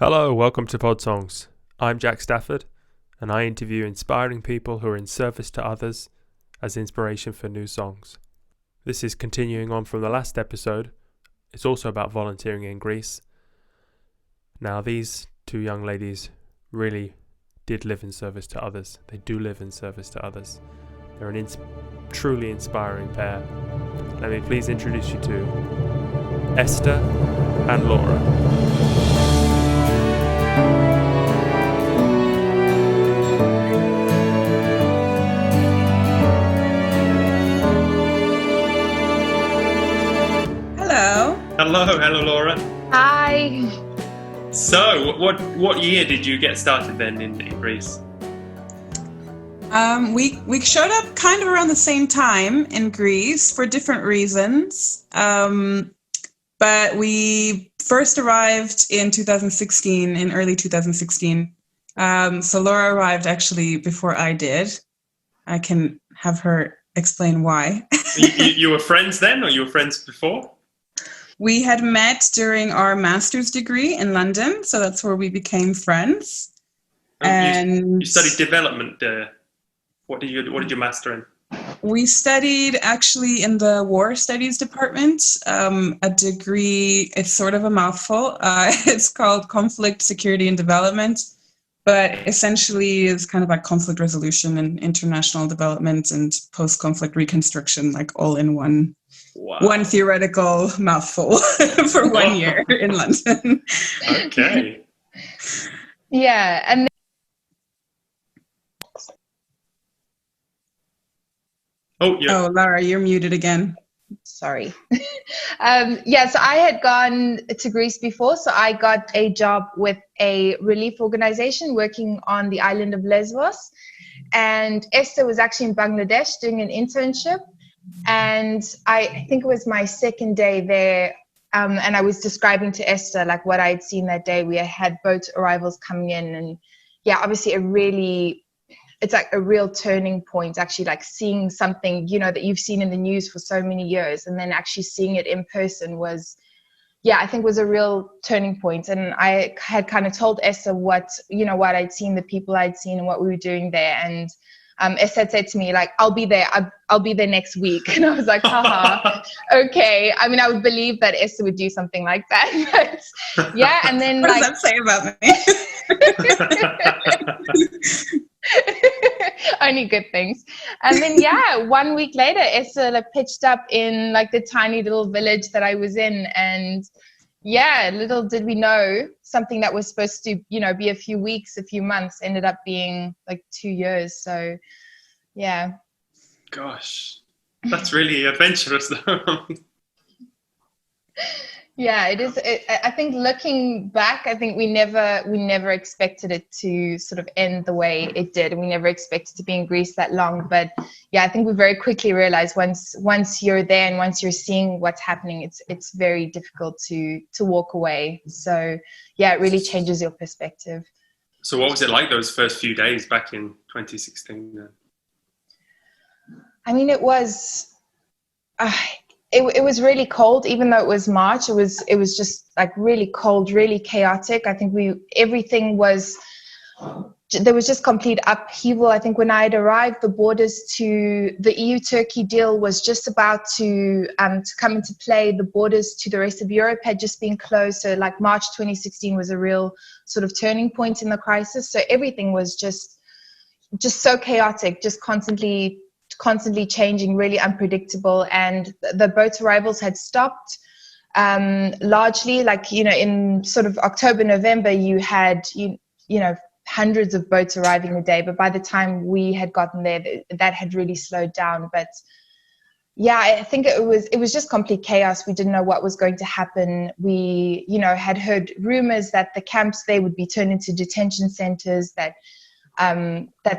Hello, welcome to Podsongs. I'm Jack Stafford, and I interview inspiring people who are in service to others as inspiration for new songs. This is continuing on from the last episode. It's also about volunteering in Greece. Now, these two young ladies really did live in service to others. They do live in service to others. They're an truly inspiring pair. Let me please introduce you to Esther and Laura. Hello, Laura. Hi. So, what year did you get started then in Greece? We showed up kind of around the same time in Greece for different reasons. But we first arrived in 2016, in early 2016. So Laura arrived actually before I did. I can have her explain why. you were friends then, or you were friends before? We had met during our master's degree in London, so that's where we became friends. And you studied development. What did you master in? We studied actually in the War Studies department, a degree. It's sort of a mouthful. It's called Conflict, Security and Development, but essentially is kind of like conflict resolution and international development and post-conflict reconstruction, like all in one. Wow. One theoretical mouthful for 1 year in London. Okay. Yeah, and Oh, Lara, you're muted again. Sorry. So I had gone to Greece before, so I got a job with a relief organization working on the island of Lesbos, and Esther was actually in Bangladesh doing an internship. And I think it was my second day there, and I was describing to Esther like what I had seen that day. We had boat arrivals coming in, and yeah, obviously it's like a real turning point, actually, like seeing something, that you've seen in the news for so many years, and then actually seeing it in person was, I think was a real turning point. And I had kind of told Esther what I'd seen, the people I'd seen and what we were doing there. And Esther said to me, like, I'll be there next week. And I was like, haha, okay. I mean, I would believe that Esther would do something like that. But, yeah, and then what does that say about me? Only good things. And then 1 week later, Esther pitched up in like the tiny little village that I was in, and little did we know, something that was supposed to be a few weeks, a few months, ended up being like 2 years. So gosh, that's really adventurous though. Yeah, it is. I think looking back, I think we never expected it to sort of end the way it did, and we never expected to be in Greece that long. But I think we very quickly realized once you're there and once you're seeing what's happening, it's very difficult to walk away. So it really changes your perspective. So what was it like those first few days back in 2016 then? I mean, it was. It was really cold, even though it was March. It was just like really cold, really chaotic. I think there was just complete upheaval. I think when I had arrived, the borders to the EU-Turkey deal was just about to come into play. The borders to the rest of Europe had just been closed. So like March 2016 was a real sort of turning point in the crisis. So everything was just so chaotic, just constantly changing, really unpredictable. And the boat arrivals had stopped largely, like, in sort of October, November, you had, hundreds of boats arriving a day. But by the time we had gotten there, that had really slowed down. But I think it was just complete chaos. We didn't know what was going to happen. We, had heard rumors that the camps there would be turned into detention centres, that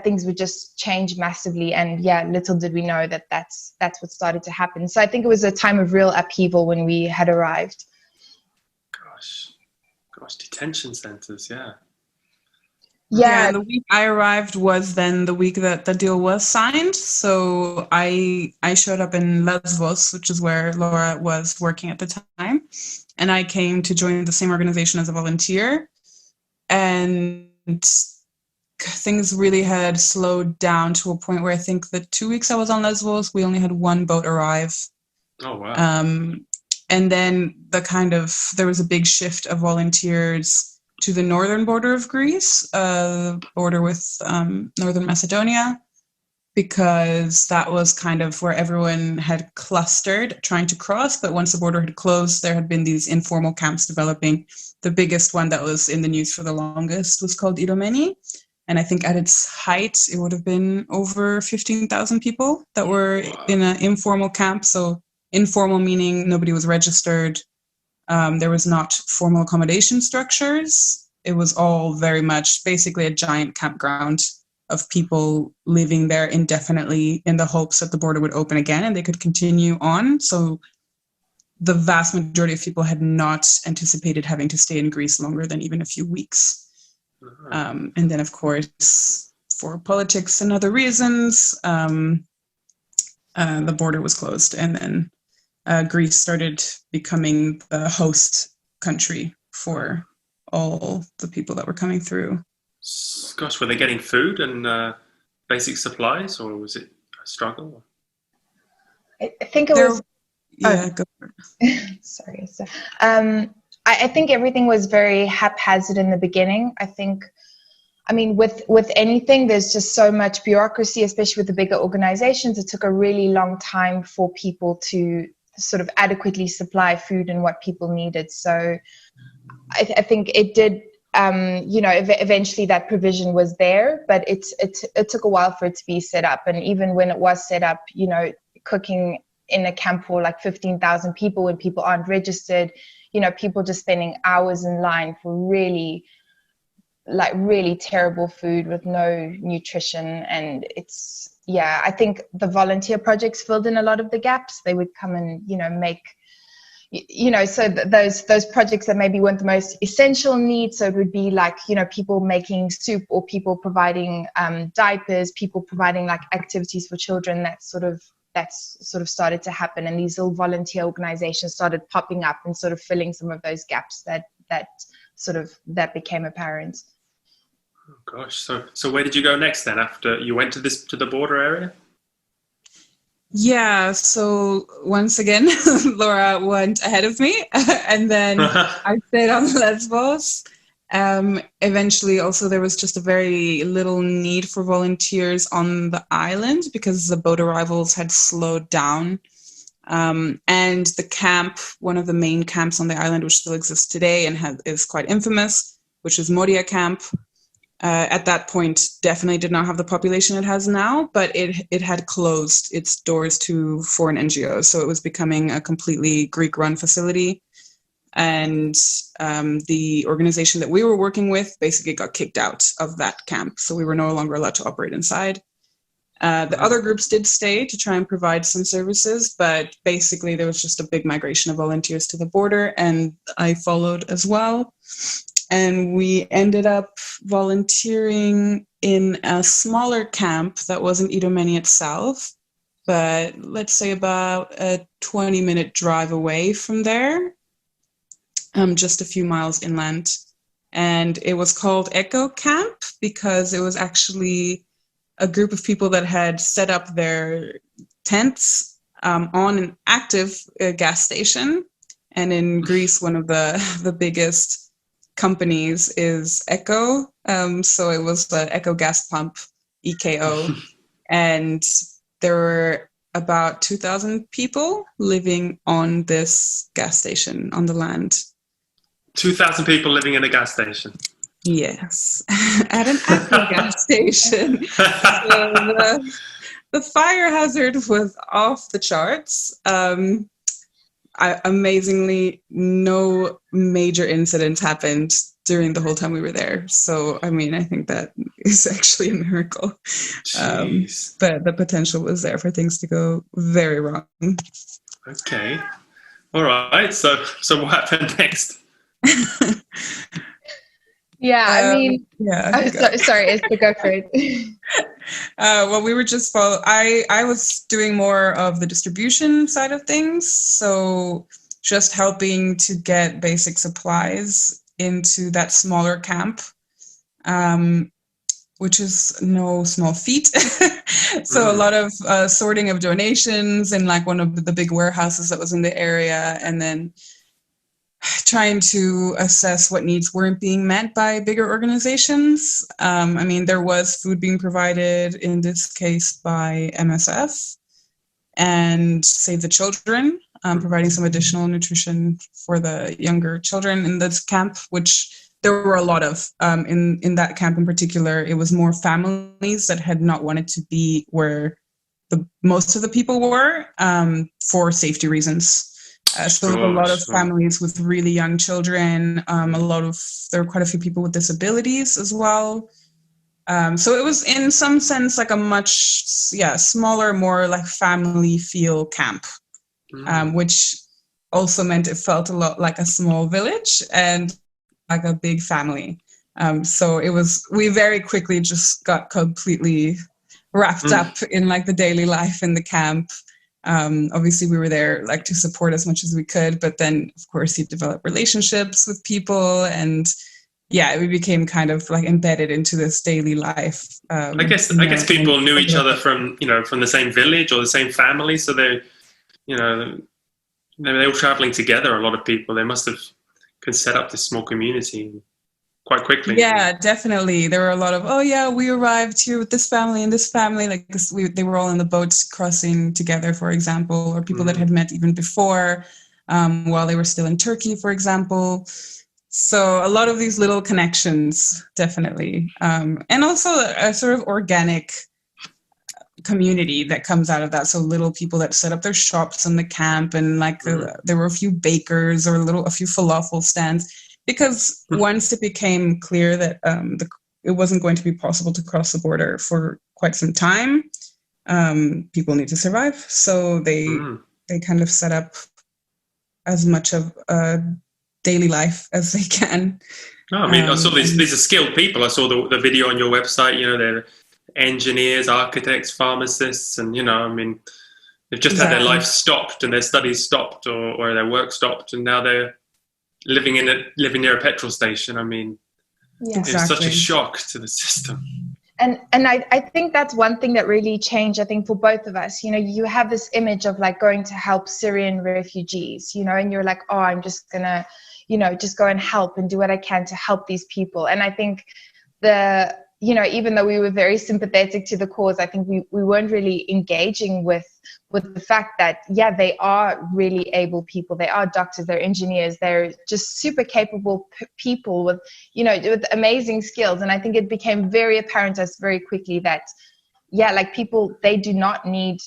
things would just change massively. And little did we know that that's what started to happen. So I think it was a time of real upheaval when we had arrived. Gosh, detention centres, Yeah, the week I arrived was then the week that the deal was signed. So I showed up in Lesbos, which is where Laura was working at the time. And I came to join the same organization as a volunteer. and things really had slowed down to a point where I think the 2 weeks I was on Lesbos, we only had one boat arrive. Oh, wow. And then there was a big shift of volunteers to the northern border of Greece, border with northern Macedonia, because that was kind of where everyone had clustered trying to cross. But once the border had closed, there had been these informal camps developing. The biggest one that was in the news for the longest was called Idomeni. And I think at its height, it would have been over 15,000 people that were in an informal camp. So informal meaning nobody was registered. There was not formal accommodation structures. It was all very much basically a giant campground of people living there indefinitely in the hopes that the border would open again and they could continue on. So the vast majority of people had not anticipated having to stay in Greece longer than even a few weeks. And then, of course, for politics and other reasons, the border was closed. And then Greece started becoming the host country for all the people that were coming through. Gosh, were they getting food and basic supplies, or was it a struggle? I think it was... Yeah, go for it. Sorry. So, I think everything was very haphazard in the beginning. I mean, with anything, there's just so much bureaucracy, especially with the bigger organizations. It took a really long time for people to sort of adequately supply food and what people needed. So I think it did, eventually that provision was there, but it took a while for it to be set up. And even when it was set up, cooking in a camp for like 15,000 people when people aren't registered, people just spending hours in line for really terrible food with no nutrition. And I think the volunteer projects filled in a lot of the gaps. They would come and, make, so those projects that maybe weren't the most essential needs. So it would be like, people making soup or people providing diapers, people providing like activities for children. That's sort of started to happen, and these little volunteer organizations started popping up and sort of filling some of those gaps that became apparent. Oh gosh, so where did you go next then? After you went to the border area? Yeah, so once again, Laura went ahead of me, and then I stayed on Lesbos. Eventually, also, there was just a very little need for volunteers on the island because the boat arrivals had slowed down. And the camp, one of the main camps on the island, which still exists today and is quite infamous, which is Moria Camp, at that point definitely did not have the population it has now, but it had closed its doors to foreign NGOs. So it was becoming a completely Greek-run facility. And the organization that we were working with basically got kicked out of that camp. So we were no longer allowed to operate inside. The other groups did stay to try and provide some services, but basically there was just a big migration of volunteers to the border, and I followed as well. And we ended up volunteering in a smaller camp that wasn't Idomeni itself, but let's say about a 20-minute drive away from there. Just a few miles inland. And it was called Echo Camp because it was actually a group of people that had set up their tents on an active gas station. And in Greece, one of the biggest companies is Echo. So it was the Echo gas pump, EKO. And there were about 2,000 people living on this gas station on the land. 2,000 people living in a gas station. Yes, at an active gas station. So the fire hazard was off the charts. Amazingly, no major incidents happened during the whole time we were there. So, I mean, I think that is actually a miracle. But the potential was there for things to go very wrong. Okay. All right. So what happened next? Yeah, I mean, sorry, Esther, go for it. Well, we were just I was doing more of the distribution side of things, so just helping to get basic supplies into that smaller camp which is no small feat. So a lot of sorting of donations in like one of the big warehouses that was in the area, and then trying to assess what needs weren't being met by bigger organizations. I mean, there was food being provided, in this case by MSF and Save the Children, providing some additional nutrition for the younger children in this camp, which there were a lot of. In that camp in particular, it was more families that had not wanted to be where most of the people were, for safety reasons. So there were a lot of families with really young children. There were quite a few people with disabilities as well. So it was in some sense like a much smaller, more like family feel camp, which also meant it felt a lot like a small village and like a big family. So we very quickly just got completely wrapped up in like the daily life in the camp. Obviously we were there like to support as much as we could, but then of course you develop relationships with people, and we became kind of like embedded into this daily life. I guess people knew each other from the same village or the same family, so they were all traveling together. A lot of people, they must have could set up this small community quite quickly. Yeah, definitely. There were a lot of, we arrived here with this family and this family. Like this, they were all in the boats crossing together, for example, or people that had met even before while they were still in Turkey, for example. So a lot of these little connections, definitely. And also a sort of organic community that comes out of that. So little people that set up their shops in the camp, and like there were a few bakers or a few falafel stands. Because once it became clear that it wasn't going to be possible to cross the border for quite some time, people need to survive. So they kind of set up as much of a daily life as they can. I mean, I saw these are skilled people. I saw the video on your website. They're engineers, architects, pharmacists, and I mean, they've just had their life stopped and their studies stopped or their work stopped, and now they're living near a petrol station. I mean, it's such a shock to the system. And I think that's one thing that really changed, I think, for both of us. You have this image of like going to help Syrian refugees, and you're like, oh, I'm just gonna, just go and help and do what I can to help these people. And I think even though we were very sympathetic to the cause, I think we weren't really engaging with the fact that, they are really able people. They are doctors, they're engineers, they're just super capable people with, with amazing skills. And I think it became very apparent to us very quickly that, people, they do not need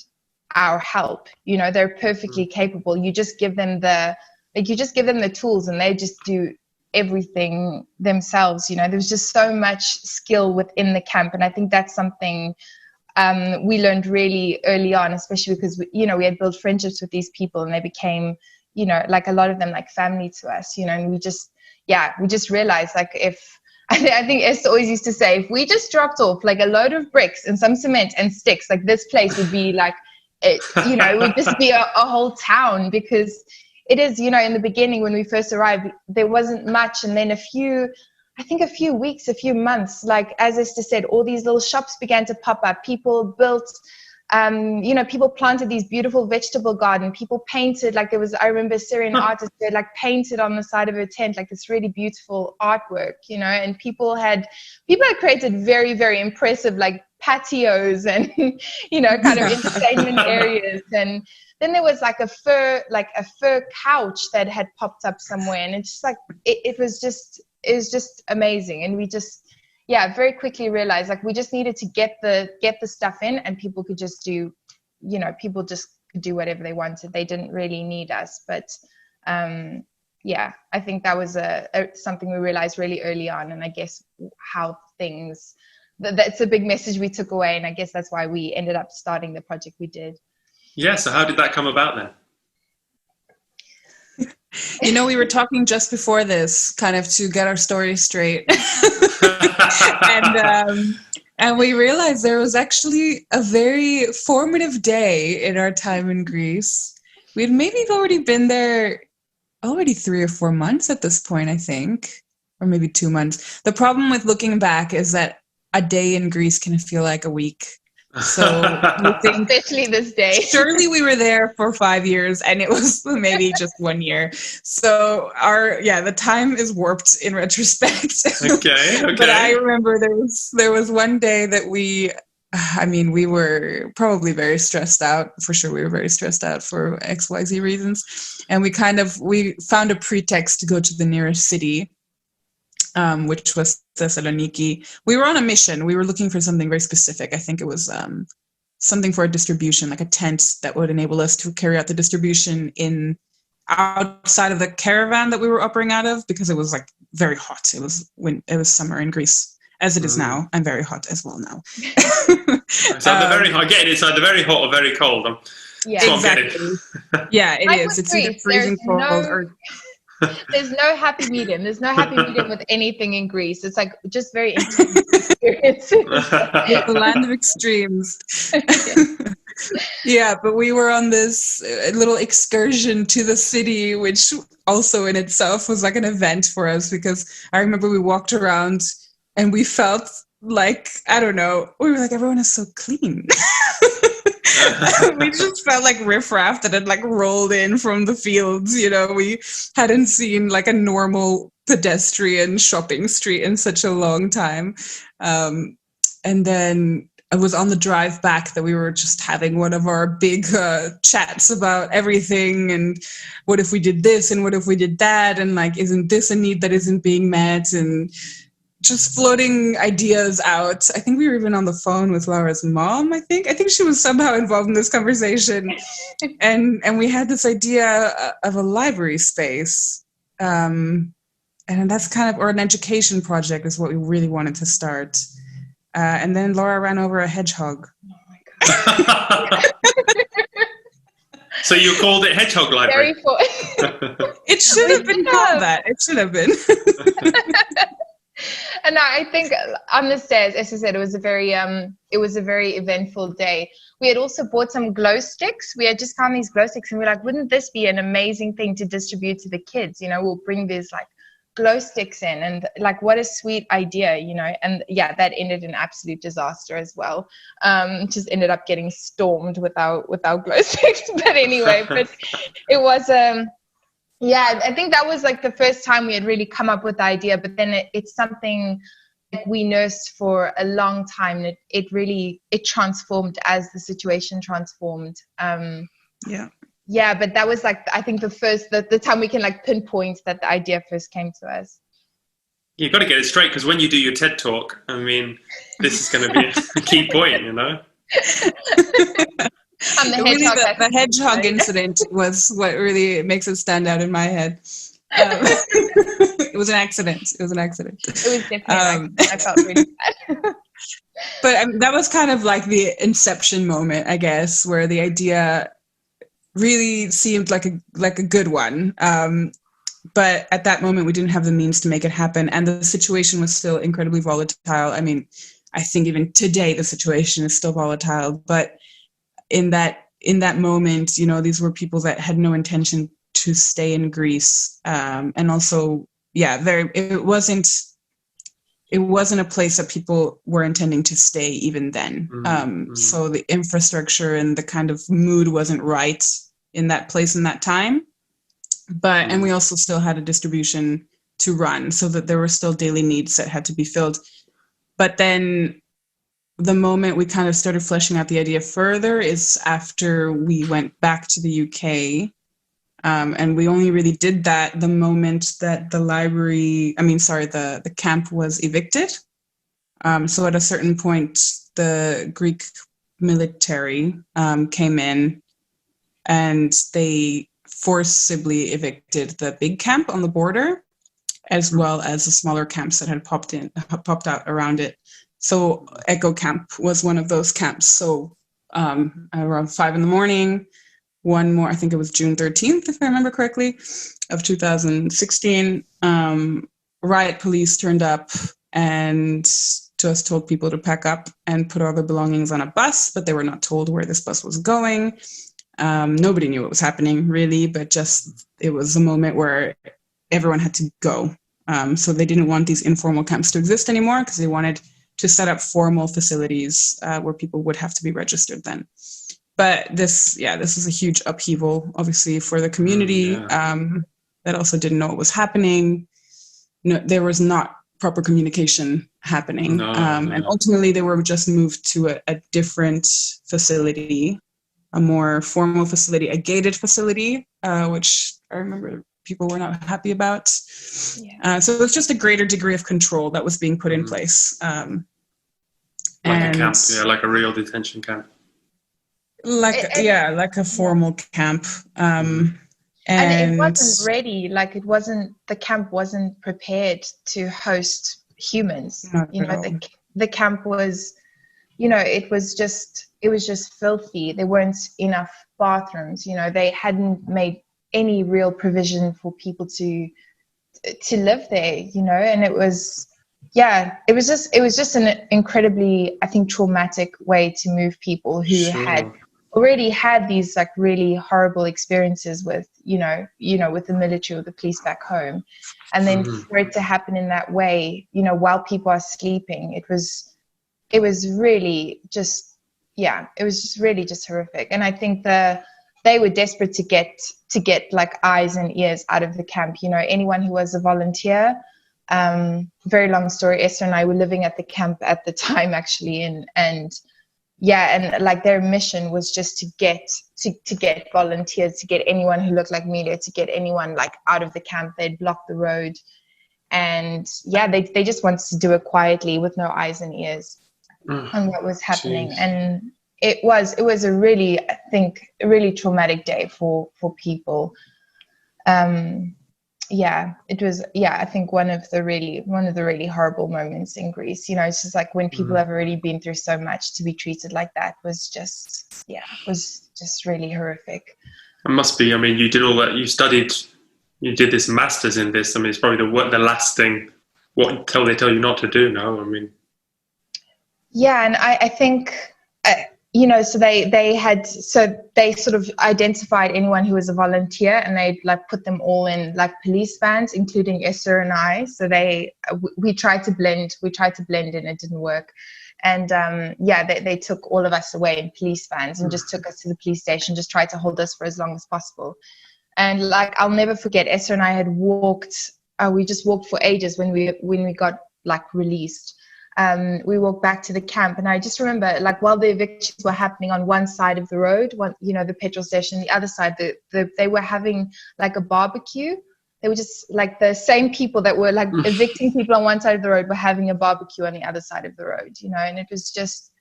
our help. They're perfectly capable. You just give them the tools and they just do everything themselves. There's just so much skill within the camp, and I think that's something we learned really early on, especially because we had built friendships with these people, and they became like a lot of them like family to us, and we just realized, like, if I think Esther always used to say, if we just dropped off like a load of bricks and some cement and sticks, like this place would be like it would just be a whole town, because it is, in the beginning when we first arrived, there wasn't much. And then a few weeks, a few months, like as Esther said, all these little shops began to pop up. People built, people planted these beautiful vegetable garden. People painted, like I remember a Syrian artist that like painted on the side of her tent, like this really beautiful artwork, and people had created very, very impressive, like patios and, kind of entertainment areas. And then there was like a fur couch that had popped up somewhere, and it's just like it was just amazing. And we just very quickly realized, like, we just needed to get the stuff in, and people could just do could do whatever they wanted. They didn't really need us. But I think that was something we realized really early on, and I guess how things that's a big message we took away, and I guess that's why we ended up starting the project we did. Yeah, so how did that come about then? We were talking just before this, kind of to get our story straight. And we realized there was actually a very formative day in our time in Greece. We'd maybe already been there 3 or 4 months at this point, I think. or maybe 2 months. The problem with looking back is that a day in Greece can feel like a week. So we think, especially this day. Surely we were there for 5 years and it was maybe just 1 year. So the time is warped in retrospect. Okay. But I remember there was one day that we were probably very stressed out. For sure, we were very stressed out for XYZ reasons. And we found a pretext to go to the nearest city, which was Thessaloniki. We were on a mission. We were looking for something very specific. I think it was something for a distribution, like a tent that would enable us to carry out the distribution outside of the caravan that we were operating out of, because it was like very hot. It was summer in Greece. As it is now. I'm very hot as well now. So very hot. Again, it's either very hot or very cold. Exactly. Yeah, it is. It's either freezing cold or... There's no happy medium. There's no happy medium with anything in Greece. It's like just very intense experiences. The land of extremes. Yeah, but we were on this little excursion to the city, which also in itself was like an event for us, because I remember we walked around and we felt like, I don't know, we were like, everyone is so clean. We just felt like riffraff that had like rolled in from the fields, you know. We hadn't seen like a normal pedestrian shopping street in such a long time. And then it was on the drive back that we were just having one of our big chats about everything, and what if we did this and what if we did that, and like, isn't this a need that isn't being met, and just floating ideas out. I think we were even on the phone with Laura's mom, I think she was somehow involved in this conversation. And we had this idea of a library space. And that's kind of, or an education project is what we really wanted to start. And then Laura ran over a hedgehog. Oh my God. So you called it Hedgehog Library? It should have been called that. It should have been. And I think on the stairs, as I said, it was a very eventful day. We had also bought some glow sticks. We had just found these glow sticks, and we were like, wouldn't this be an amazing thing to distribute to the kids? You know, we'll bring these like glow sticks in, and like, what a sweet idea, you know. And yeah, that ended in absolute disaster as well. Just ended up getting stormed without glow sticks. But anyway, but it was yeah, I think that was like the first time we had really come up with the idea, but then it's something that we nursed for a long time. It transformed as the situation transformed. Yeah, but that was like, I think the time we can like pinpoint that the idea first came to us. You've got to get it straight, because when you do your TED talk, I mean, this is going to be a key point, you know? The hedgehog incident was what really makes it stand out in my head. It was an accident. It was definitely I felt really bad. But that was kind of like the inception moment, I guess, where the idea really seemed like a good one. But at that moment, we didn't have the means to make it happen, and the situation was still incredibly volatile. I mean, I think even today the situation is still volatile, but in that moment, you know, these were people that had no intention to stay in Greece, and also, yeah, it wasn't a place that people were intending to stay even then. So the infrastructure and the kind of mood wasn't right in that place in that time. But and we also still had a distribution to run, so that there were still daily needs that had to be filled. But then the moment we kind of started fleshing out the idea further is after we went back to the UK. And we only really did that the moment that the camp was evicted. So at a certain point, the Greek military came in, and they forcibly evicted the big camp on the border, as well as the smaller camps that had popped out around it. So Echo Camp was one of those camps. So around 5 a.m, one more, I think it was June 13th, if I remember correctly, of 2016, riot police turned up and just told people to pack up and put all their belongings on a bus, but they were not told where this bus was going. Nobody knew what was happening, really, but just it was a moment where everyone had to go. So they didn't want these informal camps to exist anymore because they wanted to set up formal facilities where people would have to be registered then. But this was a huge upheaval, obviously, for the community that also didn't know what was happening. There was not proper communication happening. And ultimately, they were just moved to a different facility, a more formal facility, a gated facility, which I remember people were not happy about. Yeah. So it was just a greater degree of control that was being put in place. Like a camp, like a real detention camp. Like a formal camp. And it wasn't ready, the camp wasn't prepared to host humans. The camp was, it was just filthy. There weren't enough bathrooms, they hadn't made any real provision for people to live there, and it was just an incredibly, I think, traumatic way to move people who had already had these like really horrible experiences with, with the military or the police back home. And then for it to happen in that way, while people are sleeping, it was really just, it was just really just horrific. And I think they were desperate to get like eyes and ears out of the camp. Anyone who was a volunteer, very long story, Esther and I were living at the camp at the time actually. And like their mission was just to get volunteers, to get anyone who looked like me there, to get anyone like out of the camp. They'd block the road. And they just wanted to do it quietly with no eyes and ears on what was happening. Jeez. And it was a really, I think, a really traumatic day for people. It was, I think one of the really horrible moments in Greece. It's just like when people have already been through so much, to be treated like that was just really horrific. It must be. I mean, you did all that. You did this master's in this. I mean, it's probably the last thing. What they tell you not to do? No, I mean. Yeah, and I think. So they sort of identified anyone who was a volunteer, and they like put them all in like police vans, including Esther and I. So we tried to blend in, it didn't work. And they took all of us away in police vans and just took us to the police station, just tried to hold us for as long as possible. And like, I'll never forget, Esther and I had walked, we just walked for ages when we got like released. We walked back to the camp, and I just remember, like, while the evictions were happening on one side of the road, the petrol station, the other side, they were having like a barbecue. They were just like the same people that were like evicting people on one side of the road were having a barbecue on the other side of the road, and it was just,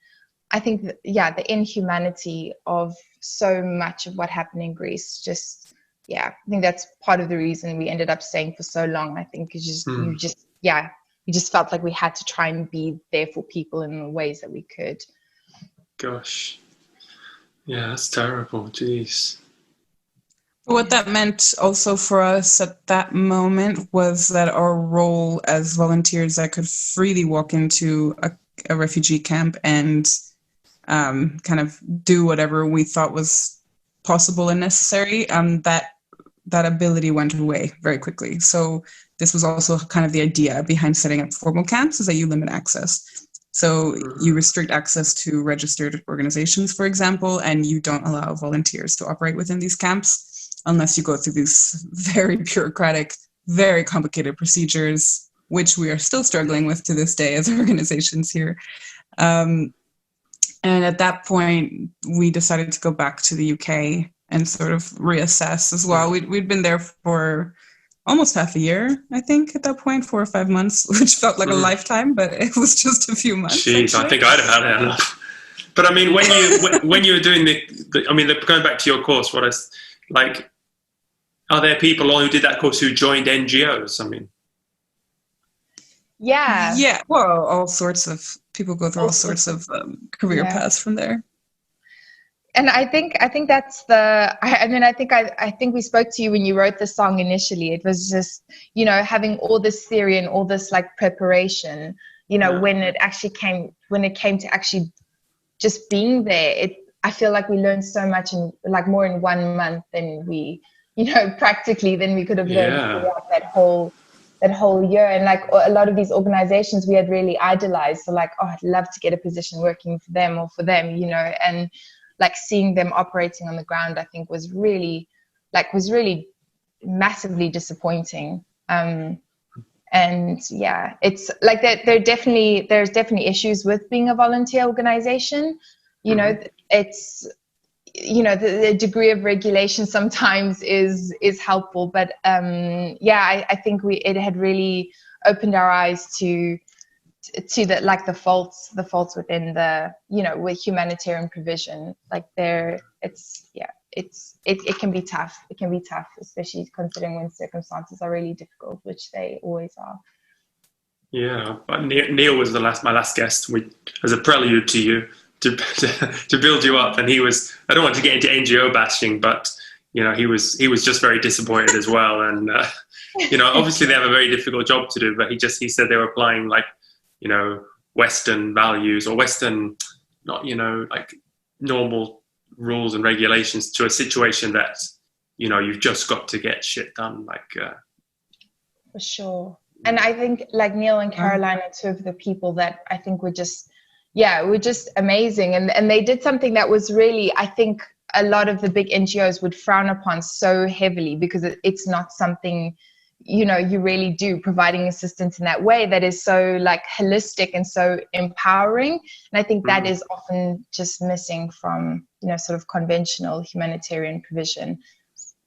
I think, the inhumanity of so much of what happened in Greece. Just, I think that's part of the reason we ended up staying for so long. I think is just, we just felt like we had to try and be there for people in the ways that we could. Gosh. Yeah, that's terrible. Jeez. What that meant also for us at that moment was that our role as volunteers that could freely walk into a refugee camp and kind of do whatever we thought was possible and necessary, that ability went away very quickly. So this was also kind of the idea behind setting up formal camps, is that you limit access. So you restrict access to registered organizations, for example, and you don't allow volunteers to operate within these camps unless you go through these very bureaucratic, very complicated procedures, which we are still struggling with to this day as organizations here. And at that point, we decided to go back to the UK and sort of reassess as well. We'd been there for almost half a year, I think, at that point, 4 or 5 months, which felt like a lifetime, but it was just a few months. Jeez, actually. I think I'd have had enough. But I mean, when you were doing going back to your course, are there people who did that course who joined NGOs? I mean. Yeah. Well, all sorts of people go through all sorts of career paths from there. And I think that's I think we spoke to you when you wrote the song initially. It was just, having all this theory and all this like preparation, when it came to actually just being there, I feel like we learned so much more in 1 month than we, practically than we could have learned throughout that whole year. And like a lot of these organizations we had really idolized. So like, oh, I'd love to get a position working for them or for them, you know, and like seeing them operating on the ground, I think was really massively disappointing. And yeah, it's like there's definitely issues with being a volunteer organization. You know, it's, you know, the degree of regulation sometimes is helpful, but yeah, I think it had really opened our eyes to the like the faults within the, you know, with humanitarian provision. Like it can be tough. It can be tough, especially considering when circumstances are really difficult, which they always are. Yeah, but Neil was my last guest. As a prelude to you, to build you up, and he was. I don't want to get into NGO bashing, but you know, he was just very disappointed as well. And you know, obviously they have a very difficult job to do, but he said they were applying like, you know, Western values or Western, not, you know, like normal rules and regulations to a situation that, you know, you've just got to get shit done. Like for sure. And I think like Neil and Caroline are two of the people that I think were just amazing. And they did something that was really, I think a lot of the big NGOs would frown upon so heavily, because it's not something, you know, you really do, providing assistance in that way that is so like holistic and so empowering. And I think that is often just missing from, you know, sort of conventional humanitarian provision.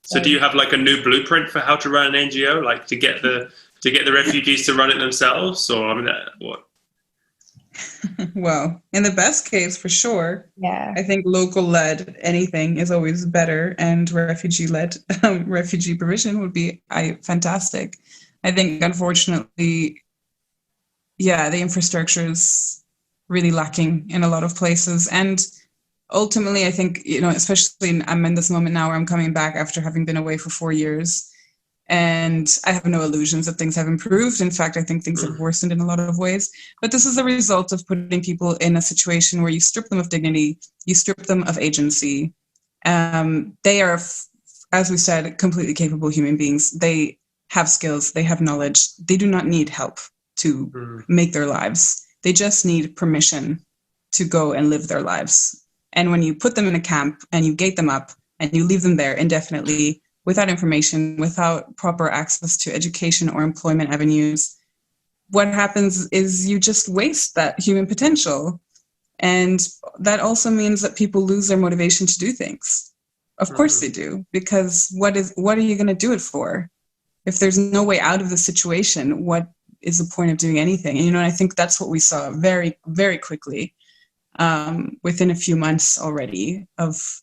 So do you have like a new blueprint for how to run an NGO, like to get the refugees to run it themselves? Or I mean, what? Well, in the best case, for sure. Yeah. I think local-led anything is always better, and refugee-led refugee provision would be fantastic. I think, unfortunately, yeah, the infrastructure is really lacking in a lot of places. And ultimately, I think, you know, especially I'm in this moment now where I'm coming back after having been away for 4 years. And I have no illusions that things have improved. In fact, I think things have worsened in a lot of ways. But this is the result of putting people in a situation where you strip them of dignity, you strip them of agency. They are, as we said, completely capable human beings. They have skills, they have knowledge. They do not need help to make their lives. They just need permission to go and live their lives. And when you put them in a camp and you gate them up and you leave them there indefinitely, without information, without proper access to education or employment avenues, what happens is you just waste that human potential. And that also means that people lose their motivation to do things. Of course they do, because what are you going to do it for? If there's no way out of the situation, what is the point of doing anything? And, you know, I think that's what we saw very, very quickly within a few months already, of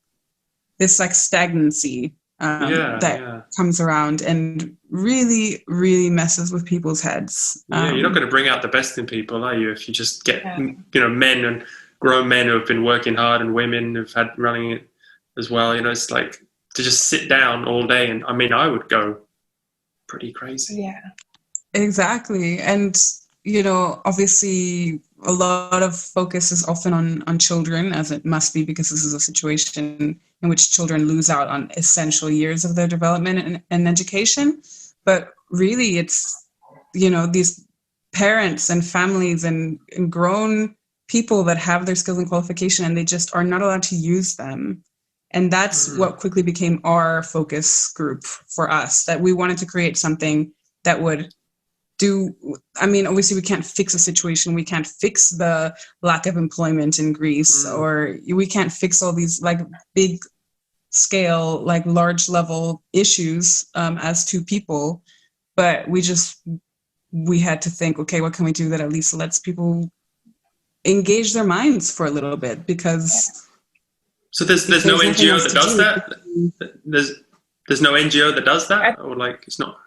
this like stagnancy that comes around and really, really messes with people's heads. You're not going to bring out the best in people, are you? If you just get, you know, men and grown men who have been working hard and women who've had running it as well. You know, it's like to just sit down all day. And I mean, I would go pretty crazy. Yeah, exactly. And, you know, obviously a lot of focus is often on children, as it must be, because this is a situation in which children lose out on essential years of their development and education. But really it's, you know, these parents and families and grown people that have their skills and qualification, and they just are not allowed to use them. And that's what quickly became our focus group for us, that we wanted to create something that would do, I mean, obviously we can't fix a situation. We can't fix the lack of employment in Greece, or we can't fix all these like big scale, like large level issues as two people. But we had to think, okay, what can we do that at least lets people engage their minds for a little bit? Because so there's no NGO that does that. There's no NGO that does that, or like it's not.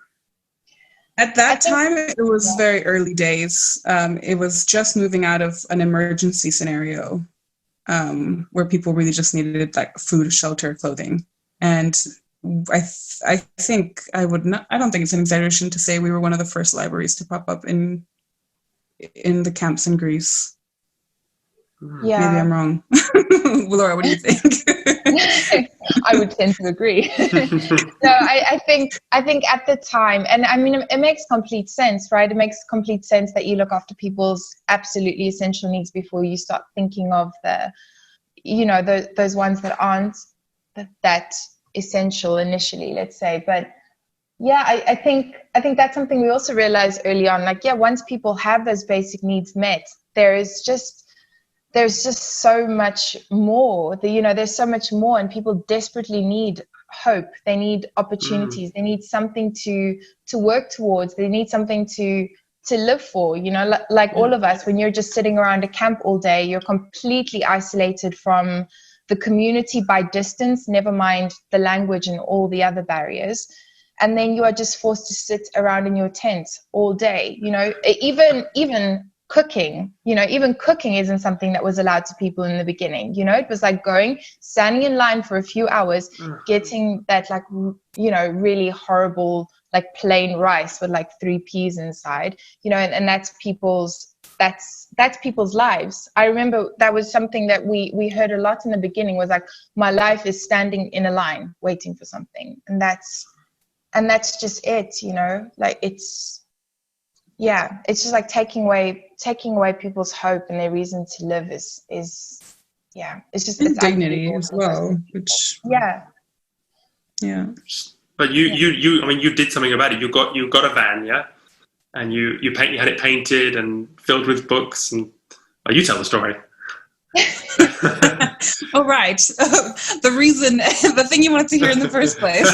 At that time, it was very early days. It was just moving out of an emergency scenario where people really just needed like food, shelter, clothing. And I think I don't think it's an exaggeration to say we were one of the first libraries to pop up in the camps in Greece. Yeah. Maybe I'm wrong. Laura, what do you think? I would tend to agree. No, I think at the time, and I mean, it makes complete sense, right? It makes complete sense that you look after people's absolutely essential needs before you start thinking of those ones that aren't that essential initially, let's say. But yeah, I think that's something we also realized early on. Like, yeah, once people have those basic needs met, there's just so much more. There's so much more, and people desperately need hope. They need opportunities. They need something to work towards. They need something to live for. Like all of us, when you're just sitting around a camp all day, you're completely isolated from the community by distance, never mind the language and all the other barriers. And then you are just forced to sit around in your tent all day. Even cooking, even cooking isn't something that was allowed to people in the beginning. It was like standing in line for a few hours, getting that really horrible plain rice with 3 peas inside, and that's people's lives. I remember that was something that we heard a lot in the beginning, was my life is standing in a line waiting for something, and that's just it. It's just taking away people's hope and their reason to live is it's just it's dignity as well, which yeah. But you did something about it. You got a van, yeah, and you had it painted and filled with books, and you tell the story. Oh, right. The thing you wanted to hear in the first place.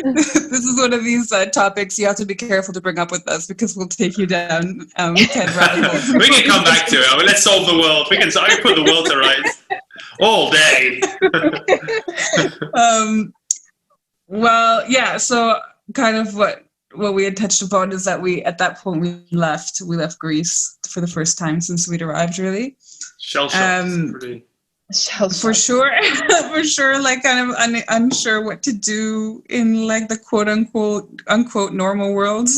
This is one of these topics you have to be careful to bring up with us, because we'll take you down 10 rabbit holes. We can come back to it. Let's solve the world. I can put the world to rights all day. Well, yeah. So kind of what we had touched upon is that at that point we left Greece for the first time since we'd arrived, really. Shell shocked. For sure, kind of unsure what to do in the quote unquote normal world.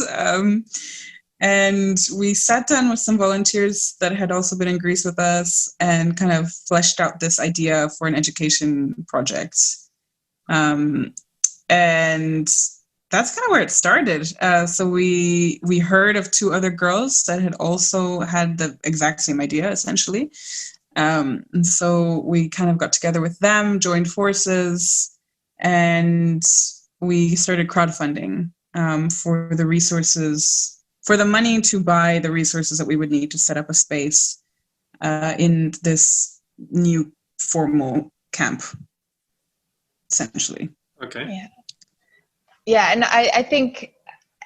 And we sat down with some volunteers that had also been in Greece with us and kind of fleshed out this idea for an education project. And that's kind of where it started. So we heard of 2 other girls that had also had the exact same idea, essentially. And so we kind of got together with them, joined forces, and we started crowdfunding for the resources, for the money to buy the resources that we would need to set up a space in this new formal camp, essentially. Okay. Yeah, and I think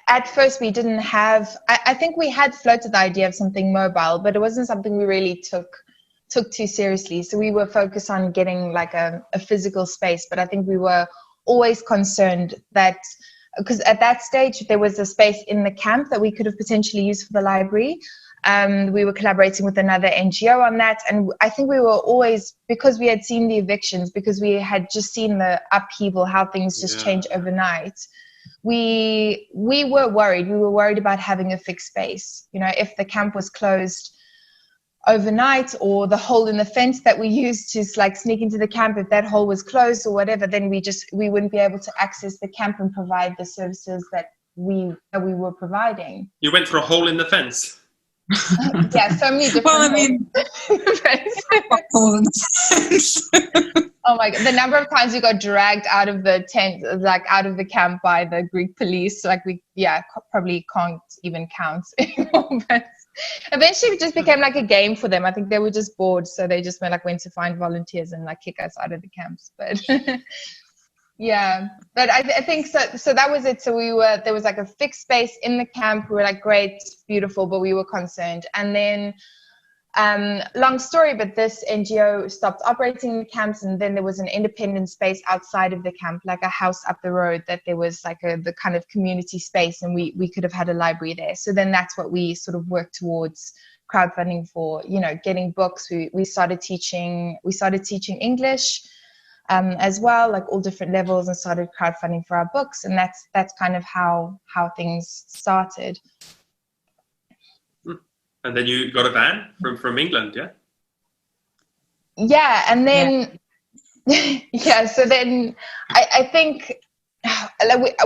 at first we didn't have, I think we had floated the idea of something mobile, but it wasn't something we really took too seriously. So we were focused on getting a physical space, but I think we were always concerned that, because at that stage there was a space in the camp that we could have potentially used for the library. We were collaborating with another NGO on that, and I think we were always, because we had seen the evictions, because we had just seen the upheaval, how things just change overnight, we were worried. We were worried about having a fixed space. If the camp was closed overnight, or the hole in the fence that we used to sneak into the camp, if that hole was closed or whatever, then we wouldn't be able to access the camp and provide the services that we were providing. You went for a hole in the fence. Yeah, so many different. Well, I mean, oh my god, the number of times we got dragged out of the tent, out of the camp by the Greek police, we probably can't even count anymore. But eventually it just became a game for them. I think they were just bored, so they just went to find volunteers and kick us out of the camps. But yeah, but I think so that was it. So there was a fixed space in the camp. We were great, beautiful, but we were concerned. And then long story, but this NGO stopped operating in the camps, and then there was an independent space outside of the camp, a house up the road, that there was the kind of community space, and we could have had a library there. So then that's what we sort of worked towards crowdfunding for, getting books. We started teaching English as well, all different levels, and started crowdfunding for our books, and that's kind of how things started. And then you got a van from England, yeah? Yeah, and then so then I think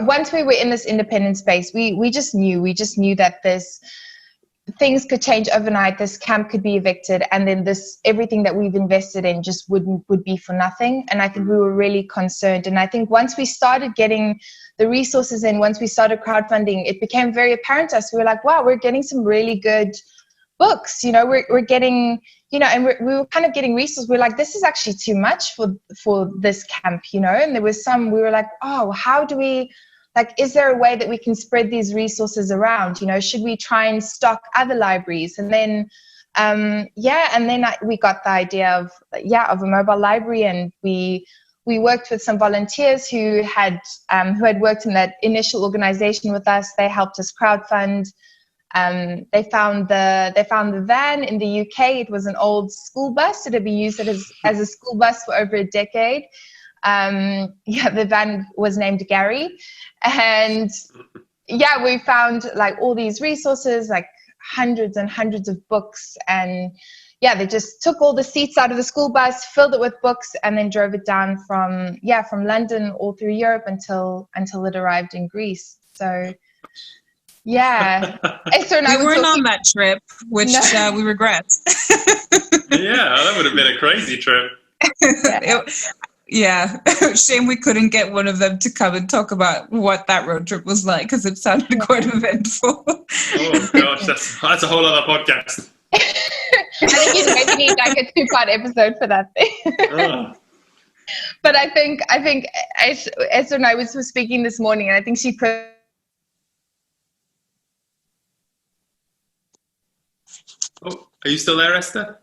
once we were in this independent space, we just knew that things could change overnight. This camp could be evicted, and then everything that we've invested in just would be for nothing. And I think we were really concerned. And I think once we started getting the resources in, once we started crowdfunding, it became very apparent to us. We were like, wow, we're getting some really good books, we're getting, and we were kind of getting resources. We're like, this is actually too much for this camp, and there was we were like, oh, how do we, is there a way that we can spread these resources around? Should we try and stock other libraries? And then, we got the idea of a mobile library, and we worked with some volunteers who had worked in that initial organization with us. They helped us crowdfund. They found the van in the UK. It was an old school bus. It had been used as a school bus for over a decade. The van was named Gary, and we found all these resources, hundreds and hundreds of books, and they just took all the seats out of the school bus, filled it with books, and then drove it down from London all through Europe until it arrived in Greece. So. Yeah, Esther and I weren't on that trip, which we regret. That would have been a crazy trip. Shame we couldn't get one of them to come and talk about what that road trip was like, because it sounded quite eventful. Oh gosh, that's a whole other podcast. I think you'd maybe need a 2-part episode for that thing. But I think Esther and I was speaking this morning, and I think she put. Oh, are you still there, Esther?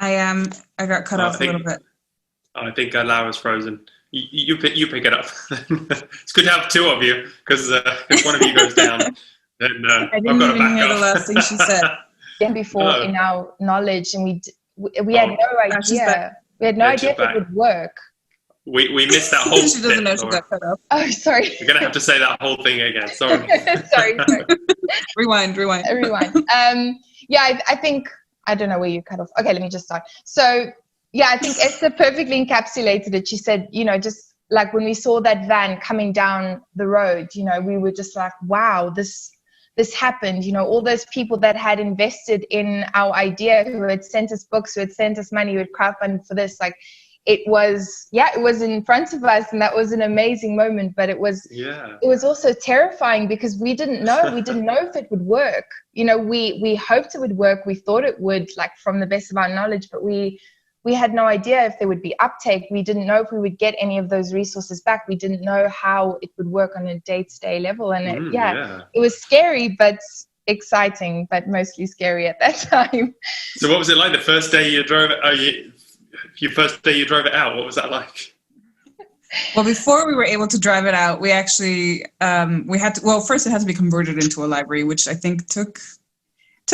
I am. I got cut off a little bit. I think Lara's frozen. You pick it up. It's good to have two of you, because if one of you goes down, then I've got to back hear up. The last thing she said. Before in our knowledge, and we had no idea. We had no idea if it would work. We missed that whole She doesn't know she got cut off. Oh, sorry. You're going to have to say that whole thing again. Sorry. sorry. Rewind. I think, I don't know where you cut off. Okay, let me just start. So, I think Esther perfectly encapsulated it. She said, just when we saw that van coming down the road, we were just like, wow, this happened. All those people that had invested in our idea, who had sent us books, who had sent us money, who had crowdfunded for this, it was in front of us, and that was an amazing moment. But it was also terrifying, because we didn't know if it would work. We hoped it would work. We thought it would, from the best of our knowledge, but we had no idea if there would be uptake. We didn't know if we would get any of those resources back. We didn't know how it would work on a day-to-day level. And it was scary, but exciting, but mostly scary at that time. So what was it like the first day you drove it? Your first day you drove it out, what was that like? Well, before we were able to drive it out, we actually first it had to be converted into a library, which I think took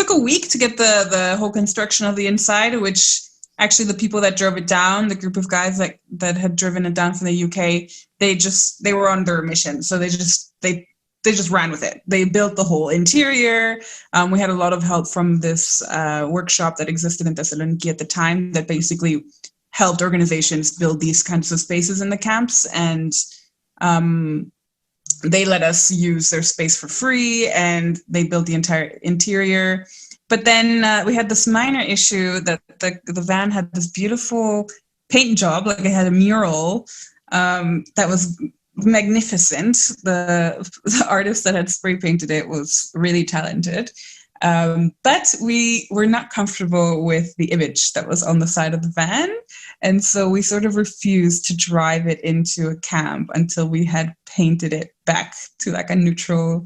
a week to get the whole construction of the inside, which actually the people that drove it down, the group of guys that had driven it down from the UK, they were on their mission, so they just ran with it. They built the whole interior. We had a lot of help from this workshop that existed in Thessaloniki at the time that basically helped organizations build these kinds of spaces in the camps. And they let us use their space for free, and they built the entire interior. But then we had this minor issue that the van had this beautiful paint job, it had a mural that was magnificent. The artist that had spray painted it was really talented, but we were not comfortable with the image that was on the side of the van, and so we sort of refused to drive it into a camp until we had painted it back to a neutral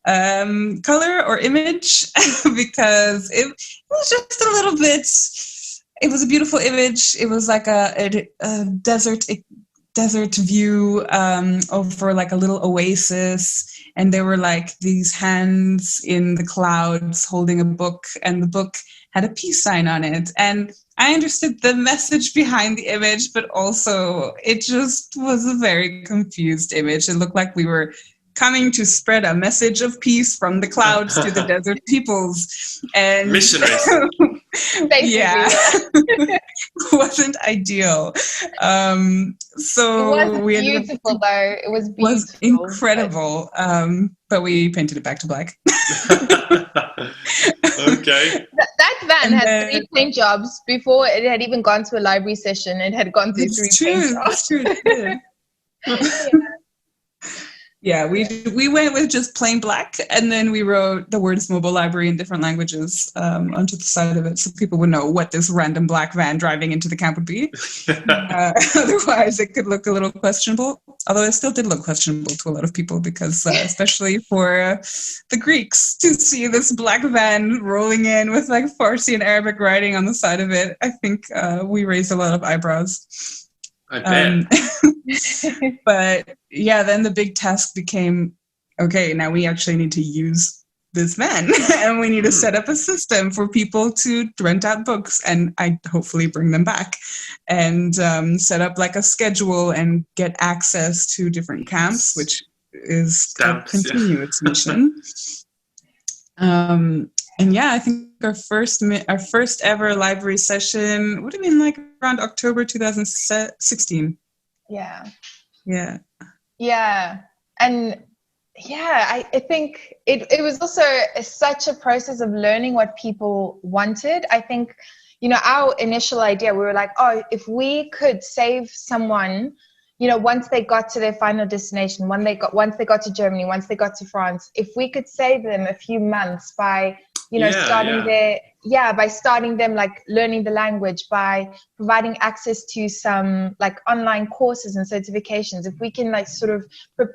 color or image, because it was just a little bit. It was a beautiful image. It was like a desert view over a little oasis, and there were these hands in the clouds holding a book, and the book had a peace sign on it. And I understood the message behind the image, but also it just was a very confused image. It looked like we were coming to spread a message of peace from the clouds to the desert peoples. And missionaries. Yeah. It wasn't ideal. So it was beautiful, though. It was beautiful. Was incredible. But we painted it back to black. Okay. That van had 3 paint jobs before it had even gone to a library session. It had gone through 3 paint jobs. It's true. It did. Yeah, we went with just plain black, and then we wrote the words mobile library in different languages onto the side of it, so people would know what this random black van driving into the camp would be. Otherwise, it could look a little questionable, although it still did look questionable to a lot of people, because especially for the Greeks, to see this black van rolling in with like Farsi and Arabic writing on the side of it, I think we raised a lot of eyebrows. I bet. But yeah, then the big task became, okay, now we actually need to use this van and we need to set up a system for people to rent out books and I hopefully bring them back and set up like a schedule and get access to different camps, which is a continuous mission. And yeah, I think our first ever library session would have been like around October 2016. Yeah. And yeah, I think it was also such a process of learning what people wanted. I think, our initial idea, we were like, oh, if we could save someone, once they got to their final destination, once they got to Germany, once they got to France, if we could save them a few months by by starting them like learning the language, by providing access to some like online courses and certifications, if we can like sort of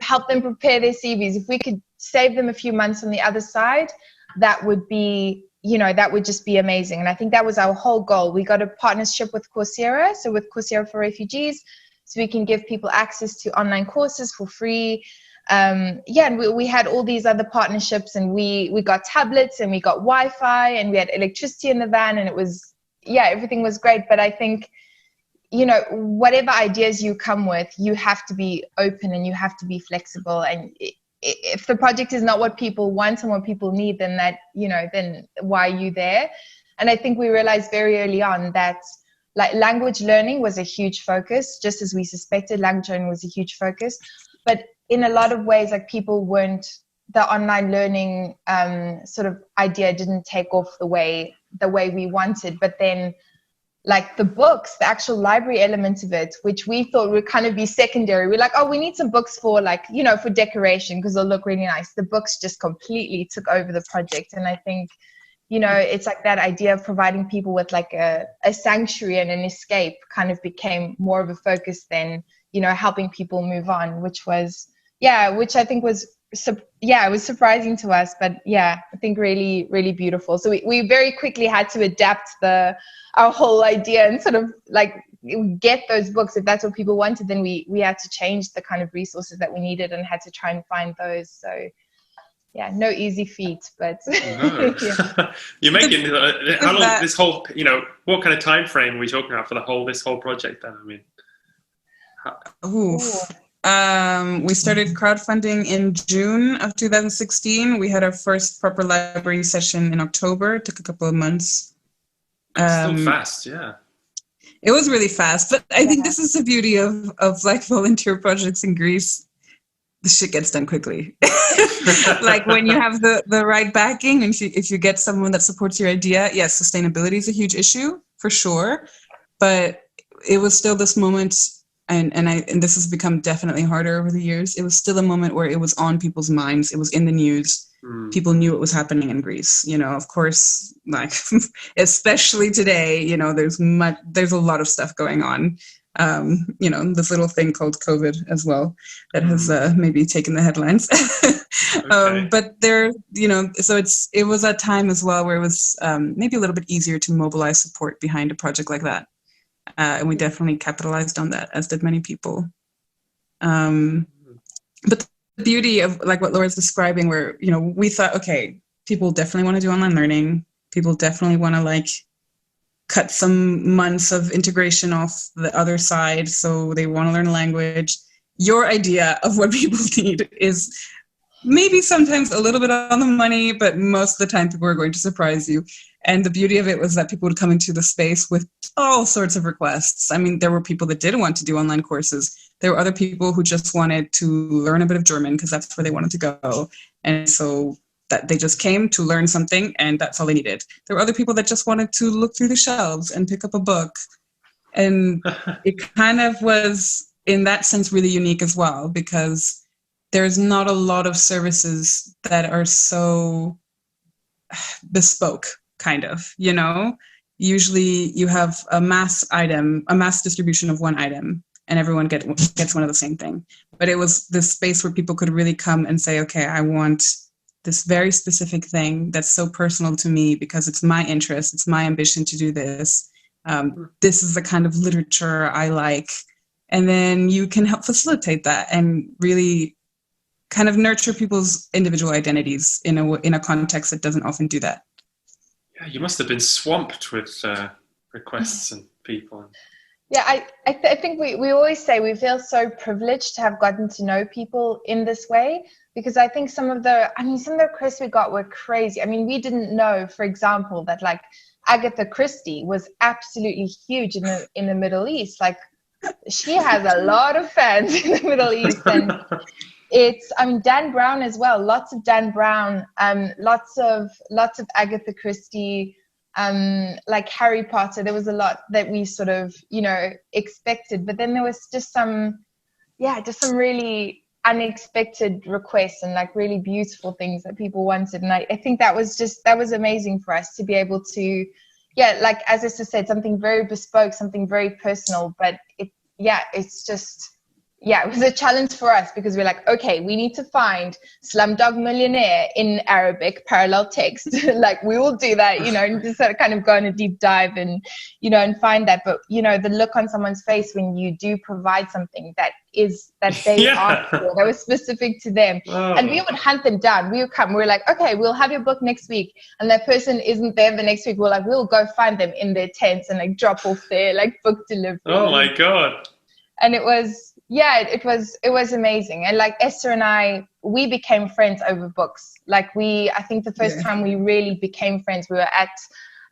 help them prepare their CVs, if we could save them a few months on the other side, that would be, that would just be amazing. And I think that was our whole goal. We got a partnership with Coursera, so with Coursera for Refugees, so we can give people access to online courses for free. And we had all these other partnerships, and we got tablets and we got Wi-Fi and we had electricity in the van, and it was, everything was great. But I think, whatever ideas you come with, you have to be open and you have to be flexible. And if the project is not what people want and what people need, then then why are you there? And I think we realized very early on that like language learning was a huge focus, just as we suspected. Language learning was a huge focus, but in a lot of ways, like the online learning sort of idea didn't take off the way we wanted. But then like the books, the actual library element of it, which we thought would kind of be secondary. We're like, oh, we need some books for like, for decoration because they'll look really nice. The books just completely took over the project. And I think, it's like that idea of providing people with like a sanctuary and an escape kind of became more of a focus than, helping people move on, which I think was, it was surprising to us, but I think really, really beautiful. So we very quickly had to adapt our whole idea and sort of like get those books. If that's what people wanted, then we had to change the kind of resources that we needed and had to try and find those. So no easy feat, but no. You're making how long this whole, what kind of time frame are we talking about for this whole project then? I mean, we started crowdfunding in June of 2016. We had our first proper library session in October. It took a couple of months. Still fast, yeah. It was really fast, but I think this is the beauty of like volunteer projects in Greece. The shit gets done quickly. Like when you have the right backing, and if you get someone that supports your idea, yes, sustainability is a huge issue for sure. But it was still this moment, and this has become definitely harder over the years. It was still a moment where it was on people's minds. It was in the news. People knew what was happening in Greece. Of course, like especially today, there's a lot of stuff going on. This little thing called COVID as well that has maybe taken the headlines. Okay. But there, so it was a time as well where it was maybe a little bit easier to mobilize support behind a project like that. And we definitely capitalized on that, as did many people. But the beauty of like what Laura's describing, where, we thought, okay, people definitely want to do online learning. People definitely want to like cut some months of integration off the other side. So they want to learn a language. Your idea of what people need is maybe sometimes a little bit on the money, but most of the time people were going to surprise you. And the beauty of it was that people would come into the space with all sorts of requests. I mean, there were people that didn't want to do online courses. There were other people who just wanted to learn a bit of German because that's where they wanted to go. And so that they just came to learn something and that's all they needed. There were other people that just wanted to look through the shelves and pick up a book. And it kind of was, in that sense, really unique as well, because there's not a lot of services that are so bespoke, kind of, you know? Usually you have a mass distribution of one item, and everyone gets one of the same thing. But it was this space where people could really come and say, okay, I want this very specific thing that's so personal to me because it's my interest, it's my ambition to do this. This is the kind of literature I like. And then you can help facilitate that and really kind of nurture people's individual identities in a context that doesn't often do that. Yeah, you must have been swamped with requests and people. Yeah, I think we always say we feel so privileged to have gotten to know people in this way, because I think some of the requests we got were crazy. I mean, we didn't know, for example, that like Agatha Christie was absolutely huge in the Middle East. Like, she has a lot of fans in the Middle East, and Dan Brown as well. Lots of Dan Brown, lots of Agatha Christie, like Harry Potter. There was a lot that we sort of, expected, but then there was just some really unexpected requests and like really beautiful things that people wanted. And I think that was amazing for us to be able to, like as Esther said, something very bespoke, something very personal, but it was a challenge for us because we're like, okay, we need to find Slumdog Millionaire in Arabic parallel text. Like, we will do that, and just sort of kind of go on a deep dive and, and find that. But, the look on someone's face when you do provide something that they asked for, that was specific to them. Oh. And we would hunt them down. We would come. We're like, okay, we'll have your book next week. And that person isn't there the next week. We're like, we'll go find them in their tents and like drop off their like book delivery. Oh my God. And it was amazing. And like Esther and I, we became friends over books. Like I think the first time we really became friends, we were at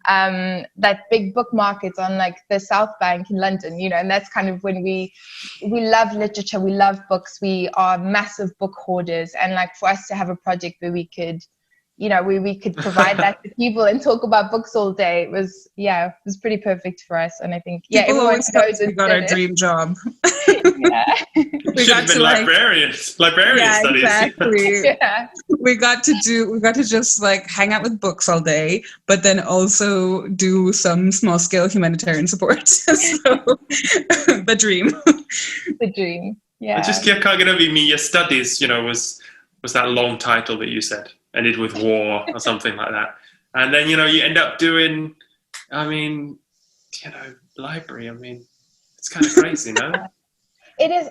that big book market on like the South Bank in London, and that's kind of when we love literature, we love books, we are massive book hoarders. And like for us to have a project where we could, we could provide that to people and talk about books all day, it was pretty perfect for us. And I think people always knows we got our dream job. We should have been librarian studies. Exactly. We got to just like hang out with books all day, but then also do some small scale humanitarian support. So the dream. Yeah. I just can't get over your studies, was that long title that you said, ended with war or something like that. And then, you end up doing, library. It's kind of crazy, no? It is.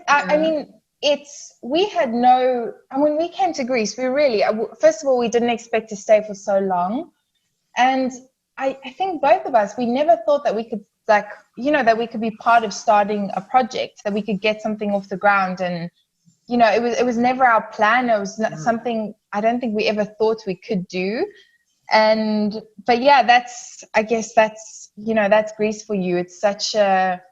When we came to Greece, we really, first of all, we didn't expect to stay for so long. And I think both of us, we never thought that we could that we could be part of starting a project, that we could get something off the ground. And, it was never our plan. It was not something I don't think we ever thought we could do. But that's Greece for you. It's such a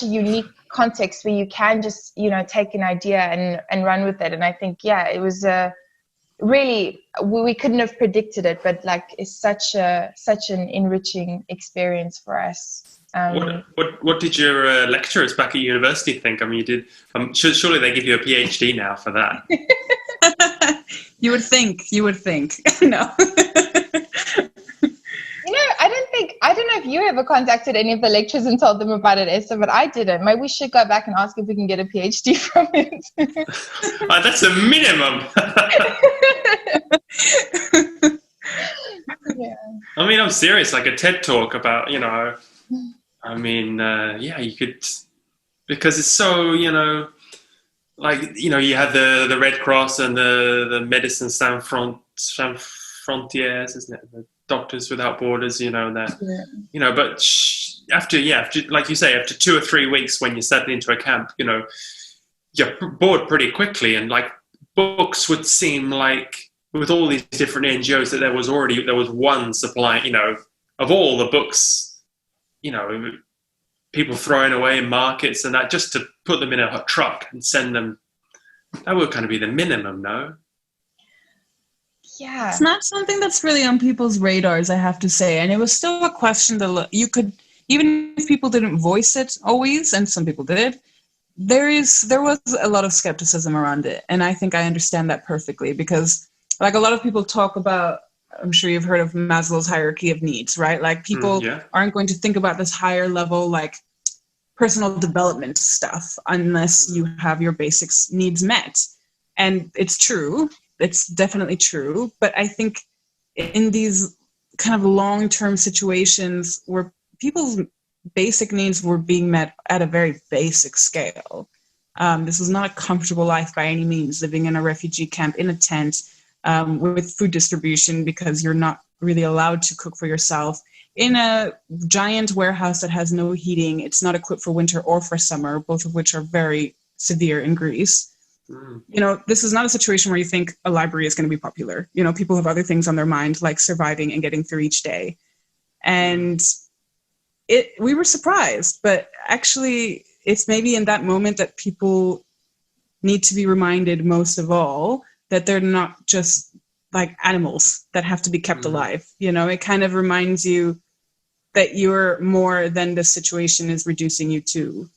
unique context where you can just, take an idea and run with it. And I think, it was really, we couldn't have predicted it, but like it's such an enriching experience for us. What did your lecturers back at university think? You did. Surely they give you a PhD now for that. You would think. No. I don't know if you ever contacted any of the lecturers and told them about it, Esther, but I didn't. Maybe we should go back and ask if we can get a PhD from it. That's a minimum. Yeah. I'm serious. Like a TED talk about, you could, because it's so, you had the Red Cross and the Médecins Sans Frontières, isn't it? The Doctors Without Borders, but after, like you say, after 2 or 3 weeks when you settle into a camp, you're bored pretty quickly. And like books would seem like, with all these different NGOs, that there was one supply, of all the books, people throwing away in markets and that, just to put them in a truck and send them, that would kind of be the minimum, no? Yeah. It's not something that's really on people's radars, I have to say. And it was still a question that you could, even if people didn't voice it always, and some people did, there was a lot of skepticism around it. And I think I understand that perfectly, because like a lot of people talk about, I'm sure you've heard of Maslow's hierarchy of needs, right? Like people aren't going to think about this higher level, like personal development stuff unless you have your basic needs met. And it's true. It's definitely true. But I think in these kind of long-term situations where people's basic needs were being met at a very basic scale, this was not a comfortable life by any means, living in a refugee camp in a tent, with food distribution because you're not really allowed to cook for yourself, in a giant warehouse that has no heating. It's not equipped for winter or for summer, both of which are very severe in Greece. This is not a situation where you think a library is going to be popular. People have other things on their mind, like surviving and getting through each day. And we were surprised, but actually it's maybe in that moment that people need to be reminded most of all that they're not just like animals that have to be kept alive. It kind of reminds you that you're more than the situation is reducing you to.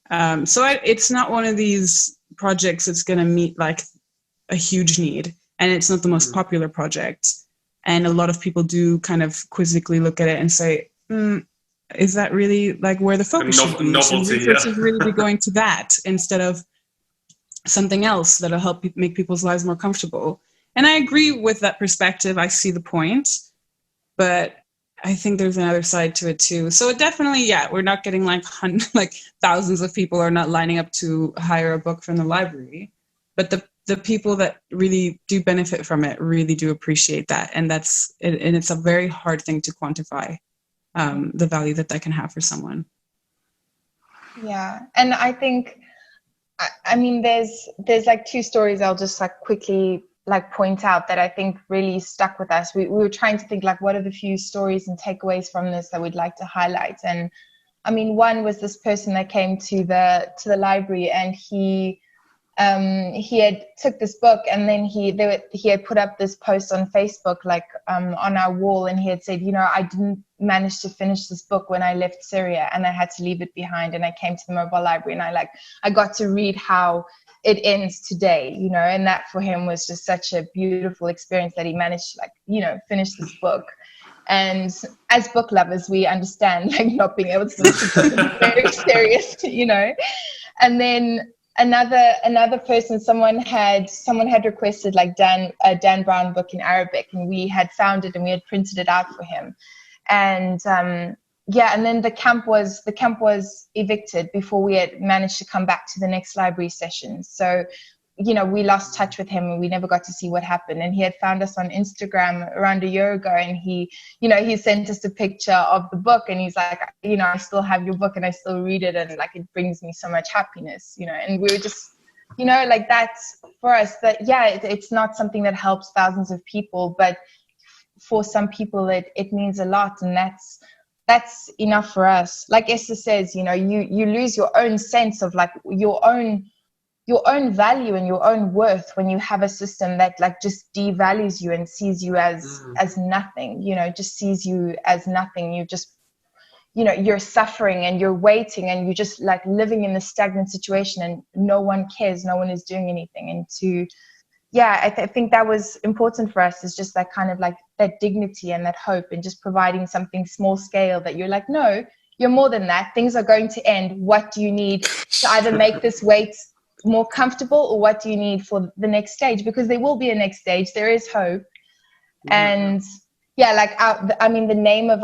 It's not one of these projects that's going to meet like a huge need, and it's not the most popular project. And a lot of people do kind of quizzically look at it and say, is that really like where the focus should be? Should resources really be going to that instead of something else that'll help make people's lives more comfortable? And I agree with that perspective. I see the point, but I think there's another side to it too. So it definitely, we're not getting like thousands of people are not lining up to hire a book from the library, but the people that really do benefit from it really do appreciate that. And it's a very hard thing to quantify, the value that can have for someone. Yeah. And I think, I mean, there's like two stories I'll just like quickly like point out that I think really stuck with us. We were trying to think like, what are the few stories and takeaways from this that we'd like to highlight? And I mean, one was this person that came to the library, and he had took this book, and then he had put up this post on Facebook, like on our wall, and he had said, I didn't manage to finish this book when I left Syria, and I had to leave it behind, and I came to the mobile library, and I got to read how it ends today, and that for him was just such a beautiful experience that he managed to finish this book. And as book lovers, we understand like not being able to finish the book is very serious, And then another person, someone had requested like a Dan Brown book in Arabic, and we had found it and we had printed it out for him. And and then the camp was evicted before we had managed to come back to the next library session. So, we lost touch with him and we never got to see what happened. And he had found us on Instagram around a year ago, and he sent us a picture of the book, and he's like, I still have your book and I still read it, and like it brings me so much happiness, and we were just, like that's for us that, it's not something that helps thousands of people, but for some people it means a lot, and that's enough for us. Like Esther says, you lose your own sense of like your own value and your own worth when you have a system that like just devalues you and sees you as nothing, just sees you as nothing. You just, you're suffering and you're waiting and you're just like living in this stagnant situation, and no one cares, no one is doing anything. And I think that was important for us, is just that kind of like that dignity and that hope, and just providing something small scale that you're like, no, you're more than that. Things are going to end. What do you need to either make this wait more comfortable, or what do you need for the next stage? Because there will be a next stage. There is hope. And the name of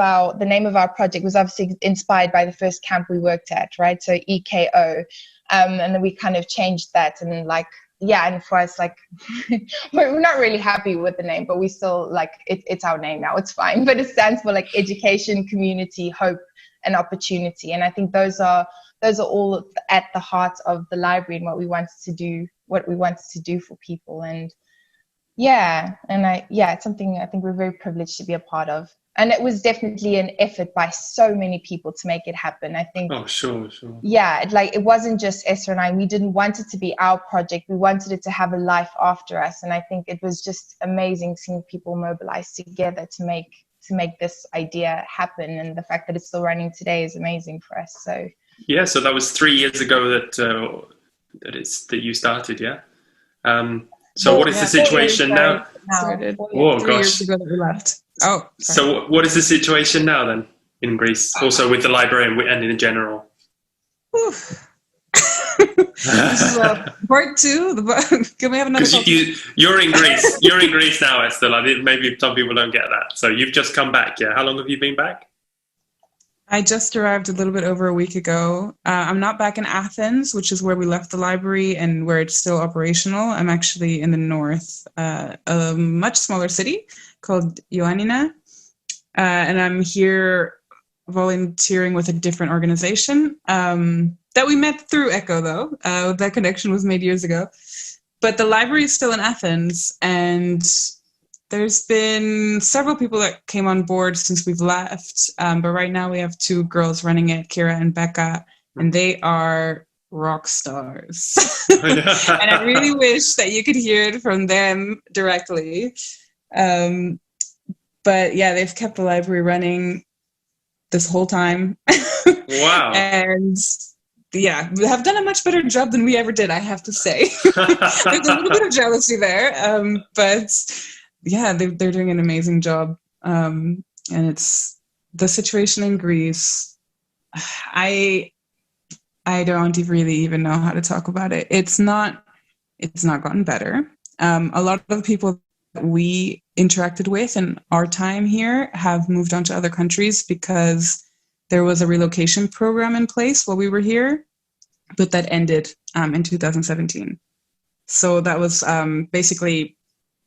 our project was obviously inspired by the first camp we worked at, right? So EKO, and then we kind of changed that, and like, and for us, like, we're not really happy with the name, but we still like it's our name now. It's fine, but it stands for like education, community, hope, an opportunity. And I think those are all at the heart of the library and what we wanted to do for people. And it's something I think we're very privileged to be a part of. And it was definitely an effort by so many people to make it happen. I think. Oh, sure. Yeah, it wasn't just Esther and I. We didn't want it to be our project. We wanted it to have a life after us. And I think it was just amazing seeing people mobilize together to make this idea happen. And the fact that it's still running today is amazing for us. So. Yeah, so that was 3 years ago that you started, yeah? So what is the situation now? Oh, 3 years ago that we left. Oh, sorry. So what is the situation now then in Greece? Also with the library and in general? This is part two. Can we have another? Because you're in Greece. You're in Greece now, Esther. Maybe some people don't get that. So you've just come back, yeah? How long have you been back? I just arrived a little bit over a week ago. I'm not back in Athens, which is where we left the library and where it's still operational. I'm actually in the north, a much smaller city called Ioannina. And I'm here volunteering with a different organization that we met through ECHO, though. That connection was made years ago. But the library is still in Athens, and there's been several people that came on board since we've left, but right now we have 2 girls running it, Kira and Becca, and they are rock stars. And I really wish that you could hear it from them directly. But yeah, they've kept the library running this whole time. Wow. And yeah, we have done a much better job than we ever did, I have to say. There's a little bit of jealousy there, but yeah, they're doing an amazing job. And it's the situation in Greece. I don't really even know how to talk about it. It's not gotten better. A lot of the people that we interacted with in our time here have moved on to other countries because there was a relocation program in place while we were here, but that ended in 2017. So that was basically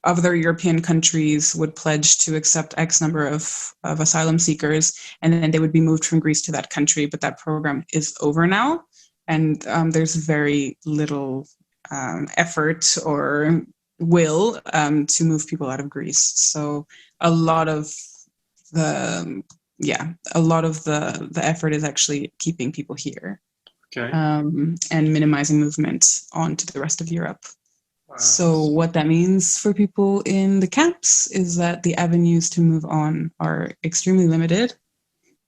other European countries would pledge to accept X number of asylum seekers, and then they would be moved from Greece to that country. But that program is over now, and there's very little effort or will to move people out of Greece. So a lot of the effort is actually keeping people here, and minimizing movement onto the rest of Europe. Wow. So what that means for people in the camps is that the avenues to move on are extremely limited,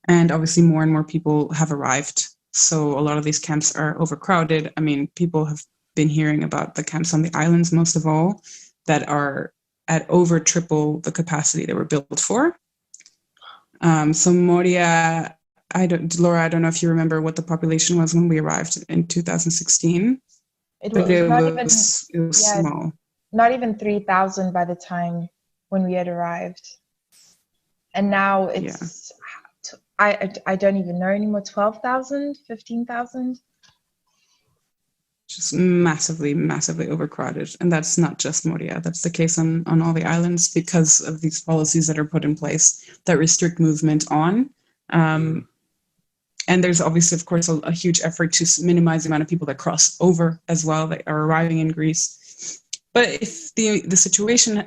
and obviously more and more people have arrived. So a lot of these camps are overcrowded. I mean, people have been hearing about the camps on the islands, most of all, that are at over triple the capacity they were built for. So Moria, Laura, I don't know if you remember what the population was when we arrived in 2016. It was small. Not even 3,000 by the time when we had arrived. And now it's, I don't even know anymore, 12,000, 15,000? Just massively, massively overcrowded. And that's not just Moria. That's the case on all the islands because of these policies that are put in place that restrict movement on. And there's obviously, of course, a huge effort to minimize the amount of people that cross over as well that are arriving in Greece. But if the situation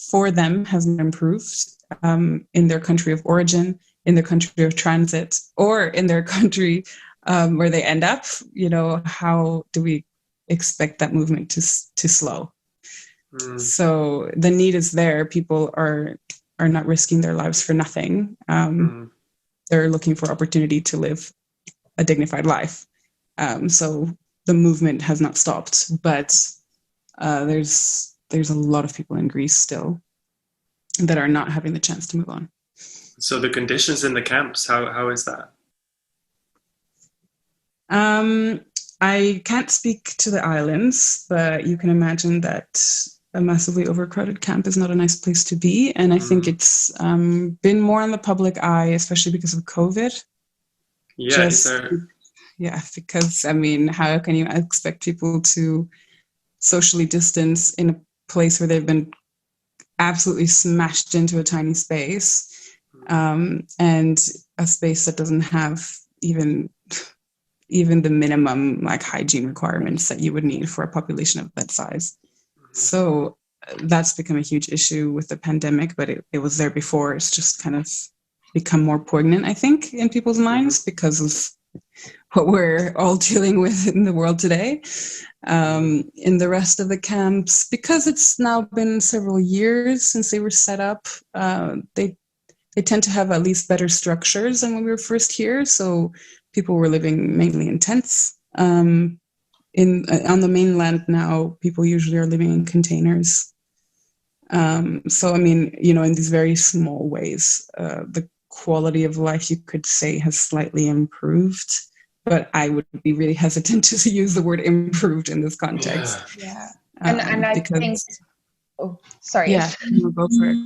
for them hasn't improved in their country of origin, in their country of transit, or in their country where they end up, how do we expect that movement to slow? So the need is there. People are not risking their lives for nothing. They're looking for opportunity to live a dignified life. So the movement has not stopped, but there's a lot of people in Greece still that are not having the chance to move on. So the conditions in the camps, how is that? I can't speak to the islands, but you can imagine that a massively overcrowded camp is not a nice place to be. And I think it's been more in the public eye, especially because of COVID. Because, I mean, how can you expect people to socially distance in a place where they've been absolutely smashed into a tiny space? and a space that doesn't have even the minimum like hygiene requirements that you would need for a population of that size. So that's become a huge issue with the pandemic, but it was there before. It's just kind of become more poignant, I think, in people's minds because of what we're all dealing with in the world today. In the rest of the camps, because it's now been several years since they were set up, they tend to have at least better structures than when we were first here. So people were living mainly in tents. On the mainland now, people usually are living in containers. So, I mean, you know, in these very small ways, the quality of life, you could say, has slightly improved. But I would be really hesitant to use the word improved in this context. Yeah. And I think... Oh, sorry. Yeah, go for it.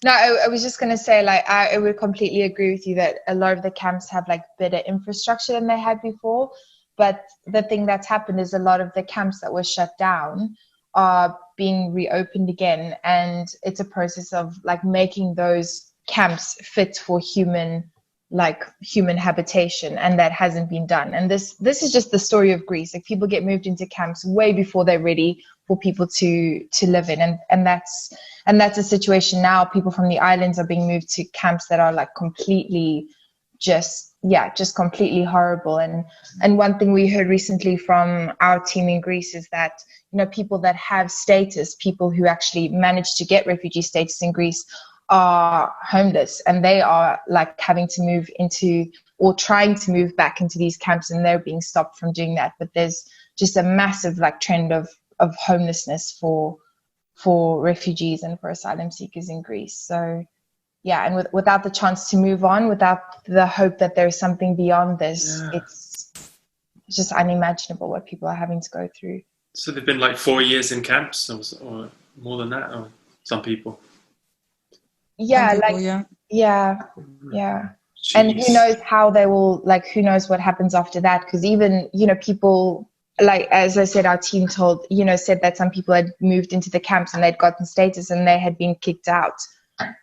No, I was just going to say, like, I would completely agree with you that a lot of the camps have, like, better infrastructure than they had before. But the thing that's happened is a lot of the camps that were shut down are being reopened again. And it's a process of, like, making those camps fit for human habitation, and that hasn't been done. And this is just the story of Greece. Like, people get moved into camps way before they're ready for people to live in, and that's a situation now. People from the islands are being moved to camps that are like completely just completely horrible. And one thing we heard recently from our team in Greece is that, you know, people that have status, people who actually manage to get refugee status in Greece, are homeless, and they are like having to move into or trying to move back into these camps, and they're being stopped from doing that. But there's just a massive like trend of homelessness for refugees and for asylum seekers in Greece. So yeah, and without the chance to move on, without the hope that there's something beyond this, it's just unimaginable what people are having to go through. So they've been like 4 years in camps, or more than that, or some people. Yeah, yeah. Jeez. And who knows how they will, like, who knows what happens after that? Because even, you know, people, like, as I said, our team said that some people had moved into the camps and they'd gotten status and they had been kicked out,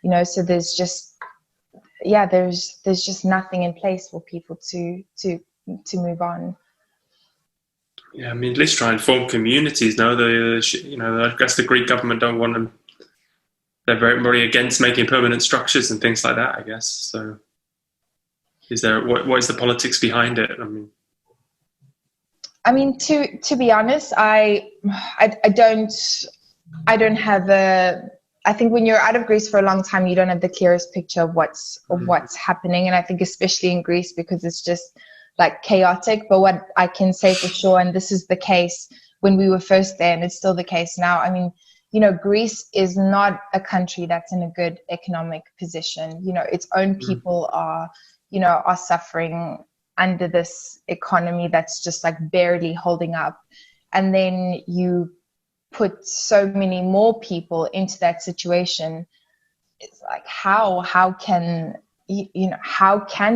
you know, so there's just nothing in place for people to move on. Yeah, I mean, at least try and form communities. No, I guess the Greek government don't want them. They're very against making permanent structures and things like that, I guess. So, what is the politics behind it? I mean, to be honest, I don't have a. I think when you're out of Greece for a long time, you don't have the clearest picture of what's happening, and I think especially in Greece because it's just like chaotic. But what I can say for sure, and this is the case when we were first there, and it's still the case now. I mean, you know, Greece is not a country that's in a good economic position. You know, its own people are suffering under this economy that's just like barely holding up. And then you put so many more people into that situation. It's like, how can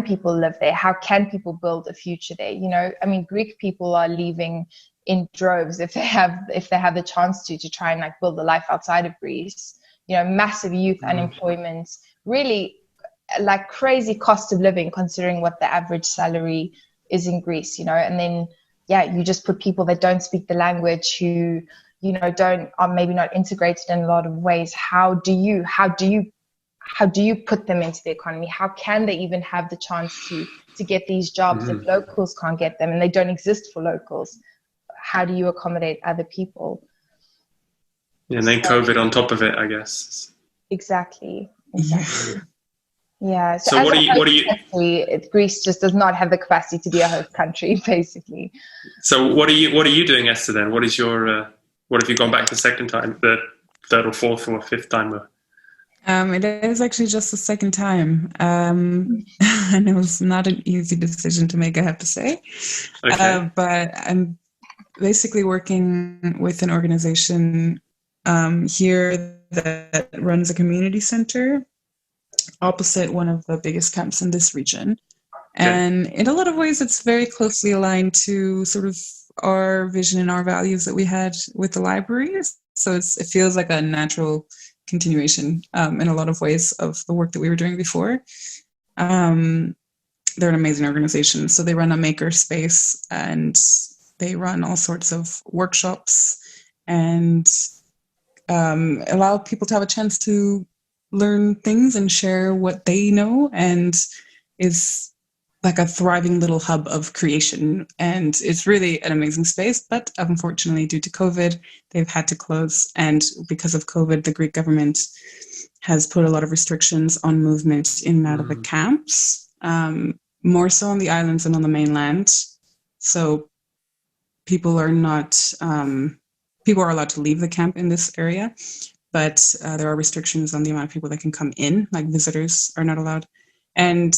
people live there? How can people build a future there? You know, I mean, Greek people are leaving in droves if they have the chance to try and like build a life outside of Greece. You know, massive youth unemployment, really like crazy cost of living considering what the average salary is in Greece, you know. And then you just put people that don't speak the language, who, you know, are maybe not integrated in a lot of ways. How do you put them into the economy? How can they even have the chance to get these jobs if locals can't get them and they don't exist for locals? How do you accommodate other people? Yeah, and then COVID on top of it, I guess. Exactly. Yeah. So what are you? Country, Greece just does not have the capacity to be a host country, basically. So what are you doing, Esther? Then what is your? What have you gone back the second time, the third or fourth or fifth time? It is actually just the second time, and it was not an easy decision to make, I have to say. Okay. But I'm basically working with an organization here that runs a community center opposite one of the biggest camps in this region. Okay. And in a lot of ways, it's very closely aligned to sort of our vision and our values that we had with the library. So it feels like a natural continuation in a lot of ways of the work that we were doing before. They're an amazing organization. So they run a maker space and they run all sorts of workshops and allow people to have a chance to learn things and share what they know, and is like a thriving little hub of creation. And it's really an amazing space, but unfortunately due to COVID, they've had to close. And because of COVID, the Greek government has put a lot of restrictions on movement in and out of the camps, more so on the islands than on the mainland. So people are allowed to leave the camp in this area, but there are restrictions on the amount of people that can come in, like visitors are not allowed. And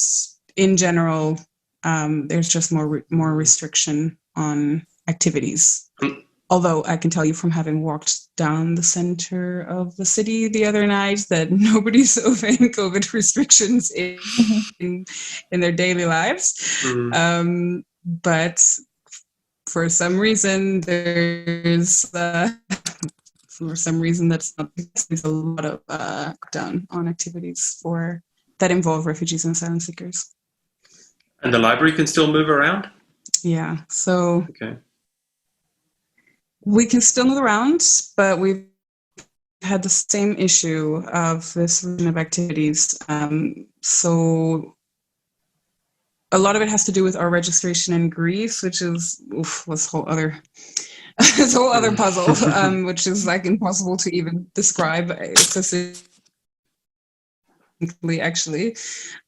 in general, there's just more restriction on activities. Although I can tell you from having walked down the center of the city the other night that nobody's obeying COVID restrictions in their daily lives. But for some reason, that's not, there's a lot of lockdown on activities that involve refugees and asylum seekers. And the library can still move around? Yeah, so okay. We can still move around, but we've had the same issue of this region of activities. So a lot of it has to do with our registration in Greece, which is this whole other puzzle, which is like impossible to even describe. Actually,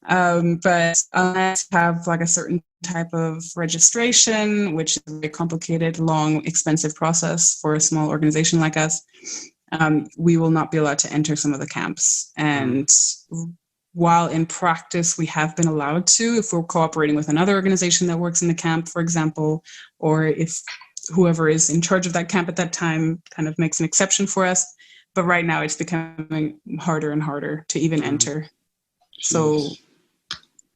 but unless you have like a certain type of registration, which is a very complicated, long, expensive process for a small organization like us, we will not be allowed to enter some of the camps. And while in practice we have been allowed to, if we're cooperating with another organization that works in the camp, for example, or if whoever is in charge of that camp at that time kind of makes an exception for us. But right now it's becoming harder and harder to even enter. So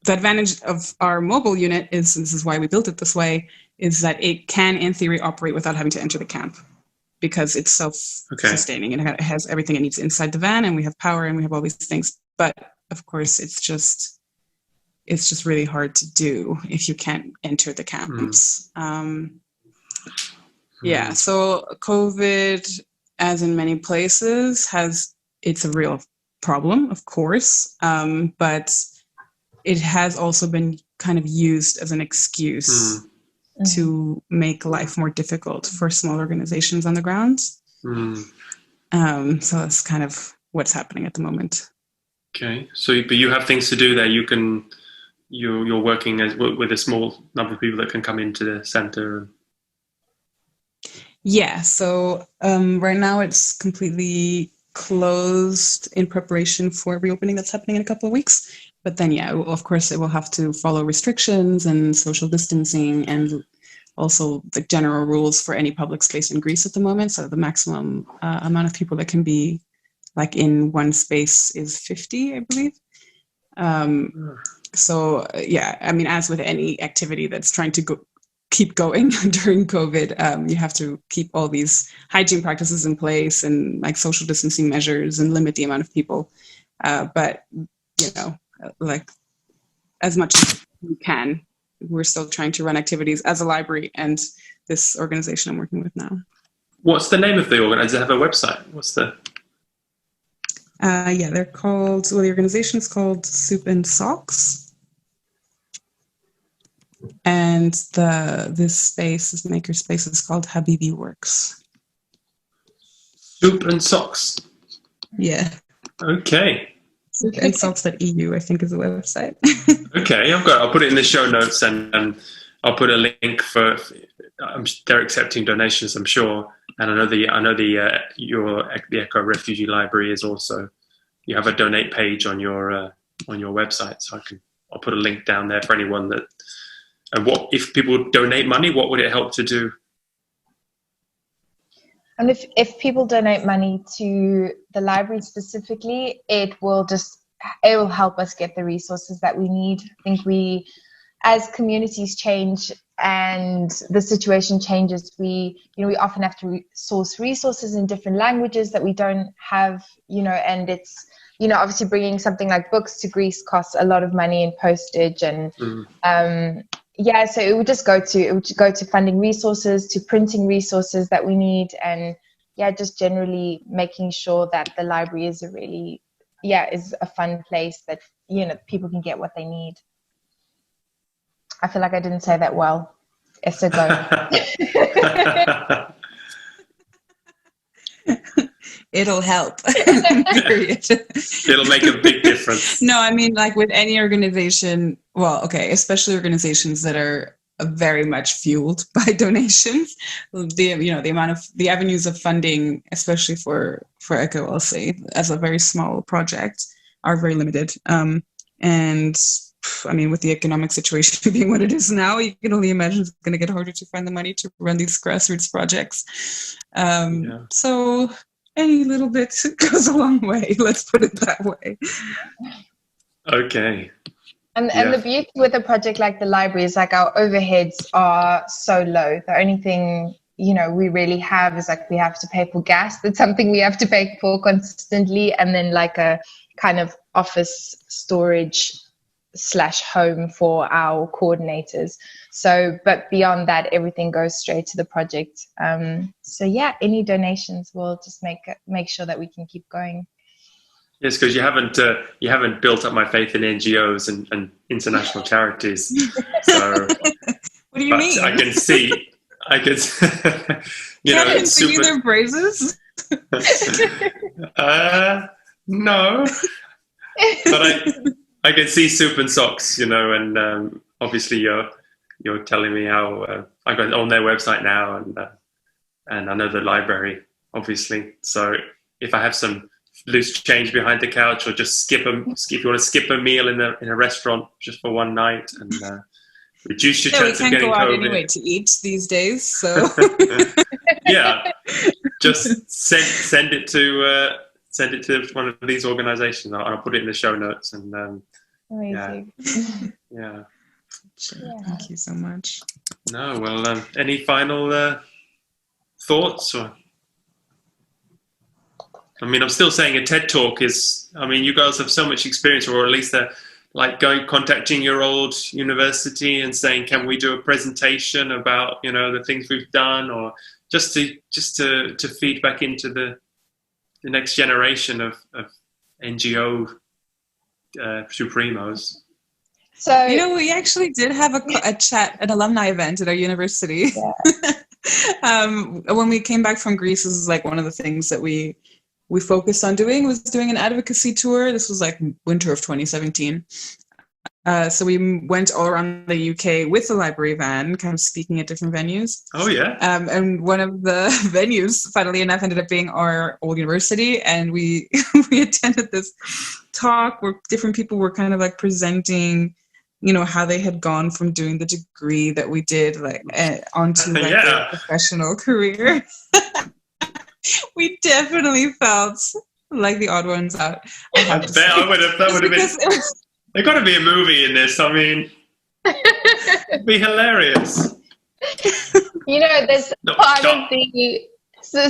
the advantage of our mobile unit is, this is why we built it this way, is that it can, in theory, operate without having to enter the camp because it's self-sustaining and it has everything it needs inside the van, and we have power and we have all these things. But of course, it's just really hard to do if you can't enter the camps. Yeah, so COVID, as in many places, it's a real problem, of course, but it has also been kind of used as an excuse to make life more difficult for small organizations on the ground. So that's kind of what's happening at the moment. Okay, but you have things to do there. You're working with a small number of people that can come into the center. Yeah, so right now it's completely closed in preparation for reopening that's happening in a couple of weeks. But then, yeah, of course, it will have to follow restrictions and social distancing and also the general rules for any public space in Greece at the moment. So the maximum amount of people that can be like in one space is 50, I believe. So, yeah, I mean, as with any activity that's trying to keep going during COVID, you have to keep all these hygiene practices in place and like social distancing measures and limit the amount of people. But, you know, like as much as we can, we're still trying to run activities as a library and this organization I'm working with now. What's the name of the organization? Does it have a website? What's the... Yeah, they're called, the organization is called Soup and Socks. And this maker space is called Habibi Works. Soup and Socks. Yeah. Okay. Soup and Socks.eu, I think, is the website. Okay, I'll put it in the show notes, and I'll put a link for. They're accepting donations, I'm sure, and I know the Echo Refugee Library is also. You have a donate page on your website, so I'll put a link down there for anyone that. And what if people donate money? What would it help to do? And if people donate money to the library specifically, it will help us get the resources that we need. I think we, as communities change and the situation changes, we often have to source resources in different languages that we don't have, and it's, obviously bringing something like books to Greece costs a lot of money in postage, and so it would go to funding resources, to printing resources that we need, and just generally making sure that the library is is a fun place that people can get what they need. I feel like I didn't say that well. Esther, go. It'll help. Period. It'll make a big difference. No, I mean, like with any organization, especially organizations that are very much fueled by donations, the avenues of funding, especially for ECHO, I'll say, as a very small project, are very limited. And I mean, with the economic situation being what it is now, you can only imagine it's going to get harder to find the money to run these grassroots projects. So any little bit goes a long way, let's put it that way. Okay. And the beauty with a project like the library is like our overheads are so low. The only thing, we really have is like we have to pay for gas. That's something we have to pay for consistently. And then like a kind of office storage / home for our coordinators. So, but beyond that, everything goes straight to the project. Any donations will just make sure that we can keep going. Yes, because you haven't built up my faith in NGOs and international charities. So, what do you mean? I can see, Can't sing their praises. No, but I can see Soup and Socks, and obviously you're telling me how I got on their website now, and I know the library, obviously. So if I have some loose change behind the couch, or just if you want to skip a meal in a restaurant just for one night, and reduce your chance of getting COVID. We can't go out anyway to eat these days, so just send it to one of these organizations. I'll put it in the show notes, and amazing. Yeah. Thank you so much. No, well, any final thoughts? Or I mean, I'm still saying a TED Talk is, you guys have so much experience, or at least contacting your old university and saying, can we do a presentation about, the things we've done, or just to feed back into the next generation of NGO supremos. So, we actually did have a chat, an alumni event at our university. Yeah. When we came back from Greece, this is like one of the things that we focused on doing an advocacy tour. This was like winter of 2017. So we went all around the UK with the library van, kind of speaking at different venues. Oh, yeah. And one of the venues, funnily enough, ended up being our old university. And we attended this talk where different people were kind of like presenting, how they had gone from doing the degree that we did onto their professional career. We definitely felt like the odd ones out. That would have been. There's got to be a movie in this. It'd be hilarious. There's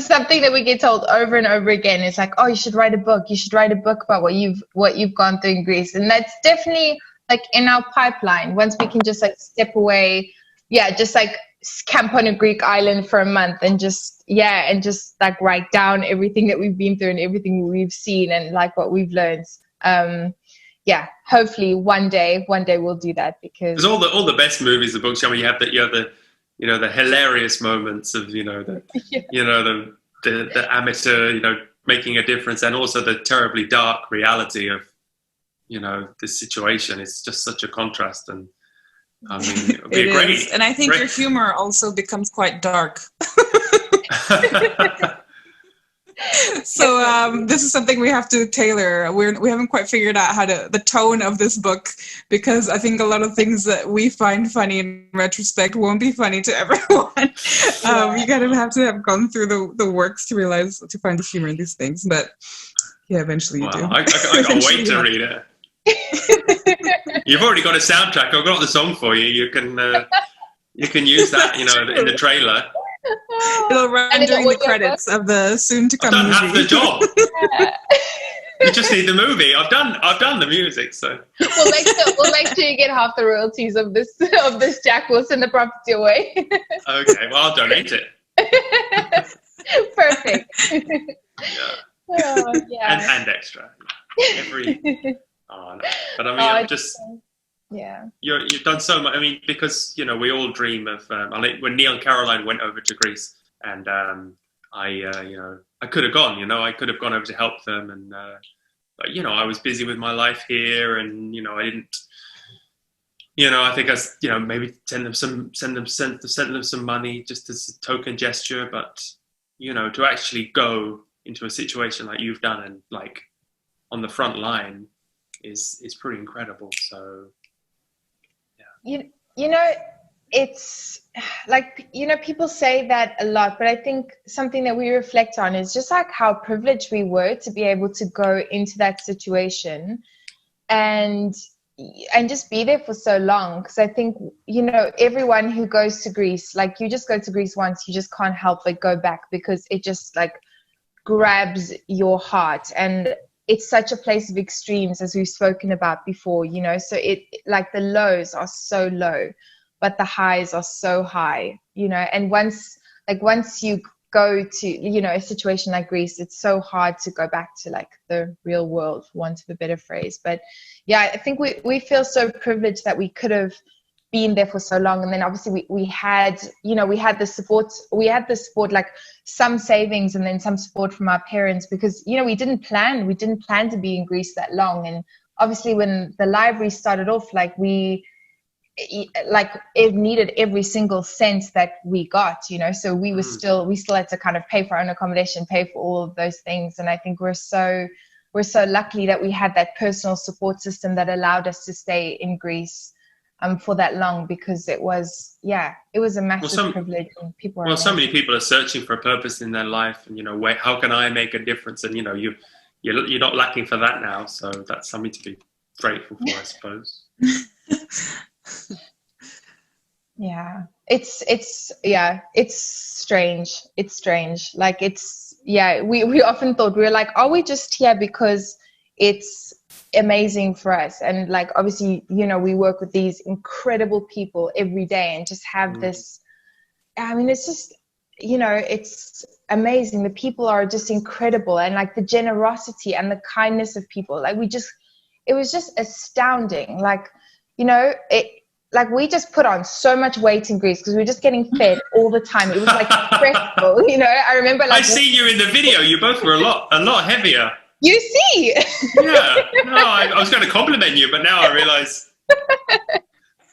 something that we get told over and over again. It's like, oh, you should write a book. You should write a book about what you've gone through in Greece, and that's definitely like in our pipeline. Once we can just like step away, just like camp on a Greek island for a month and just like write down everything that we've been through and everything we've seen and like what we've learned. Hopefully one day we'll do that, because all the best movies, the books, you have the the hilarious moments of the amateur making a difference, and also the terribly dark reality of this situation. It's just such a contrast, and it would be great. And I think your humor also becomes quite dark. So this is something we have to tailor. We haven't quite figured out the tone of this book, because I think a lot of things that we find funny in retrospect won't be funny to everyone. You gotta have to have gone through the works to find the humor in these things. But eventually you do. I can't wait to read it. You've already got a soundtrack. I've got the song for you. You can use that, in the trailer. It'll run during the credits of the soon-to-come movie. I've done half the job. Yeah. You just need the movie. I've done the music, so we'll make sure you get half the royalties of this Jack. We'll send the property away. Okay, well, I'll donate it. Perfect. Yeah. Oh, yeah. And extra. Oh no. But I mean, yeah. You've done so much. I mean, because we all dream of when Neil and Caroline went over to Greece, and I could have gone. I could have gone over to help them, and but I was busy with my life here, and I didn't. I think I maybe send them some money just as a token gesture, but to actually go into a situation like you've done and like on the front line is pretty incredible. So it's like people say that a lot, but I think something that we reflect on is just like how privileged we were to be able to go into that situation and just be there for so long. Because I think everyone who goes to Greece, like you just go to Greece once, you just can't help but go back because it just like grabs your heart. And it's such a place of extremes, as we've spoken about before, so it like the lows are so low, but the highs are so high, and once you go to, a situation like Greece, it's so hard to go back to like the real world, for want of a better phrase. But yeah, I think we feel so privileged that we could have been there for so long. And then obviously we had the support, like some savings and then some support from our parents, because, we didn't plan to be in Greece that long. And obviously when the library started off, it needed every single cent that we got, so we still had to kind of pay for our own accommodation, pay for all of those things. And I think we're so lucky that we had that personal support system that allowed us to stay in Greece for that long, because it was a massive privilege. And people so many people are searching for a purpose in their life, and how can I make a difference? And you're not lacking for that now, so that's something to be grateful for, I suppose. Yeah, it's strange. It's strange. Like we often thought, we were like, are we just here because it's amazing for us? And like, obviously, we work with these incredible people every day and just have this, I mean, it's just, it's amazing. The people are just incredible. And like the generosity and the kindness of people, like it was just astounding. Like, like we just put on so much weight in Greece because we were just getting fed all the time. It was like stressful, I remember I see you in the video. You both were a lot heavier. You see? Yeah. No, I was going to compliment you, but now I realize.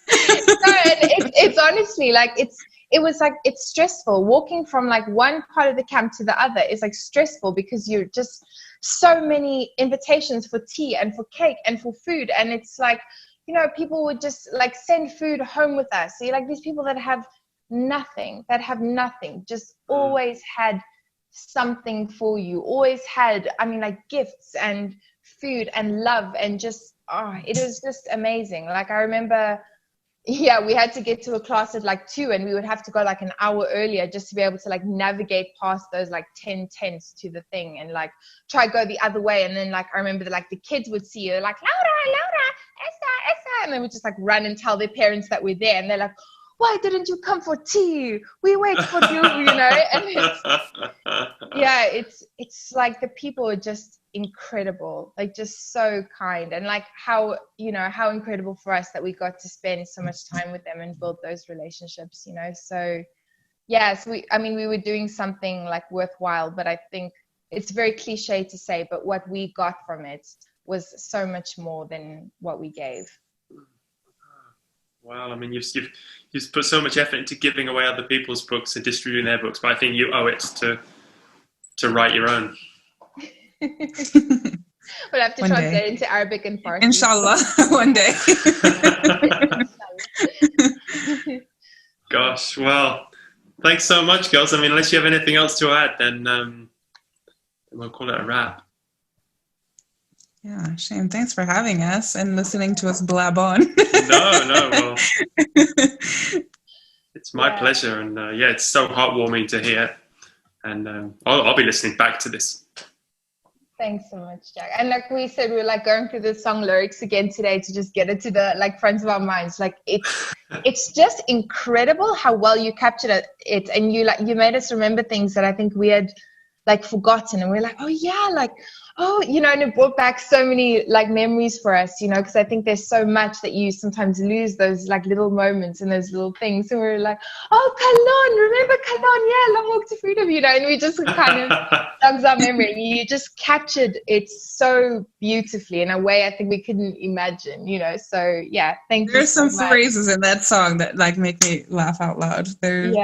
It's honestly like it's stressful. Walking from like one part of the camp to the other is like stressful because you're just so many invitations for tea and for cake and for food, and it's like, people would just like send food home with us. So like these people that have nothing, just always had something for you, always had, I mean, like gifts and food and love, and just, it was just amazing. Like I remember, we had to get to a class at like 2, and we would have to go like an hour earlier just to be able to like navigate past those like 10 tents to the thing and like try go the other way. And then like I remember that like the kids would see you, like Laura, Esther, and they would just like run and tell their parents that we're there, and they're like, why didn't you come for tea? We wait for you, and it's like the people are just incredible, like just so kind, and like how incredible for us that we got to spend so much time with them and build those relationships, so we were doing something like worthwhile. But I think it's very cliche to say, but what we got from it was so much more than what we gave. Well, I mean, you've put so much effort into giving away other people's books and distributing their books, but I think you owe it to write your own. We'll have to translate into Arabic and Farsi. Inshallah, one day. Gosh, well, thanks so much, girls. I mean, unless you have anything else to add, then we'll call it a wrap. Yeah, Shane, thanks for having us and listening to us blab on. No, well, it's my pleasure, and it's so heartwarming to hear, and I'll be listening back to this. Thanks so much, Jack. And like we said, we're like going through the song lyrics again today to just get it to the like front of our minds. Like it's just incredible how well you captured it, and you made us remember things that I think we had like forgotten, and we're like, oh yeah, like, oh, you know, and it brought back so many like memories for us, you know, because I think there's so much that you sometimes lose those like little moments and those little things. And we're like, oh, Kalon, remember Kalon? Yeah, Long Walk to Freedom, you know, and we just kind of tugs our memory. And you just captured it so beautifully in a way I think we couldn't imagine, you know. So yeah, thank you. There's some phrases in that song that like make me laugh out loud. There's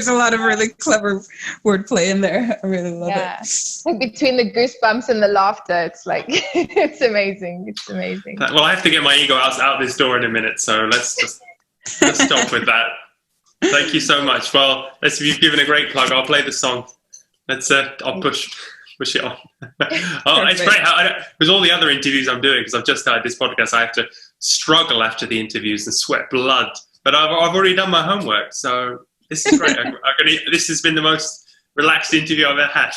a lot of really clever wordplay in there. I really love it. Like between the goosebumps and the laughter, it's like it's amazing. It's amazing. Well, I have to get my ego out this door in a minute, so let's stop with that. Thank you so much. Well, you've given a great plug. I'll play the song. I'll push it on. It's great because all the other interviews I'm doing, because I've just started this podcast, I have to struggle after the interviews and sweat blood. But I've already done my homework, so this is great. This has been the most relaxed interview I've ever had.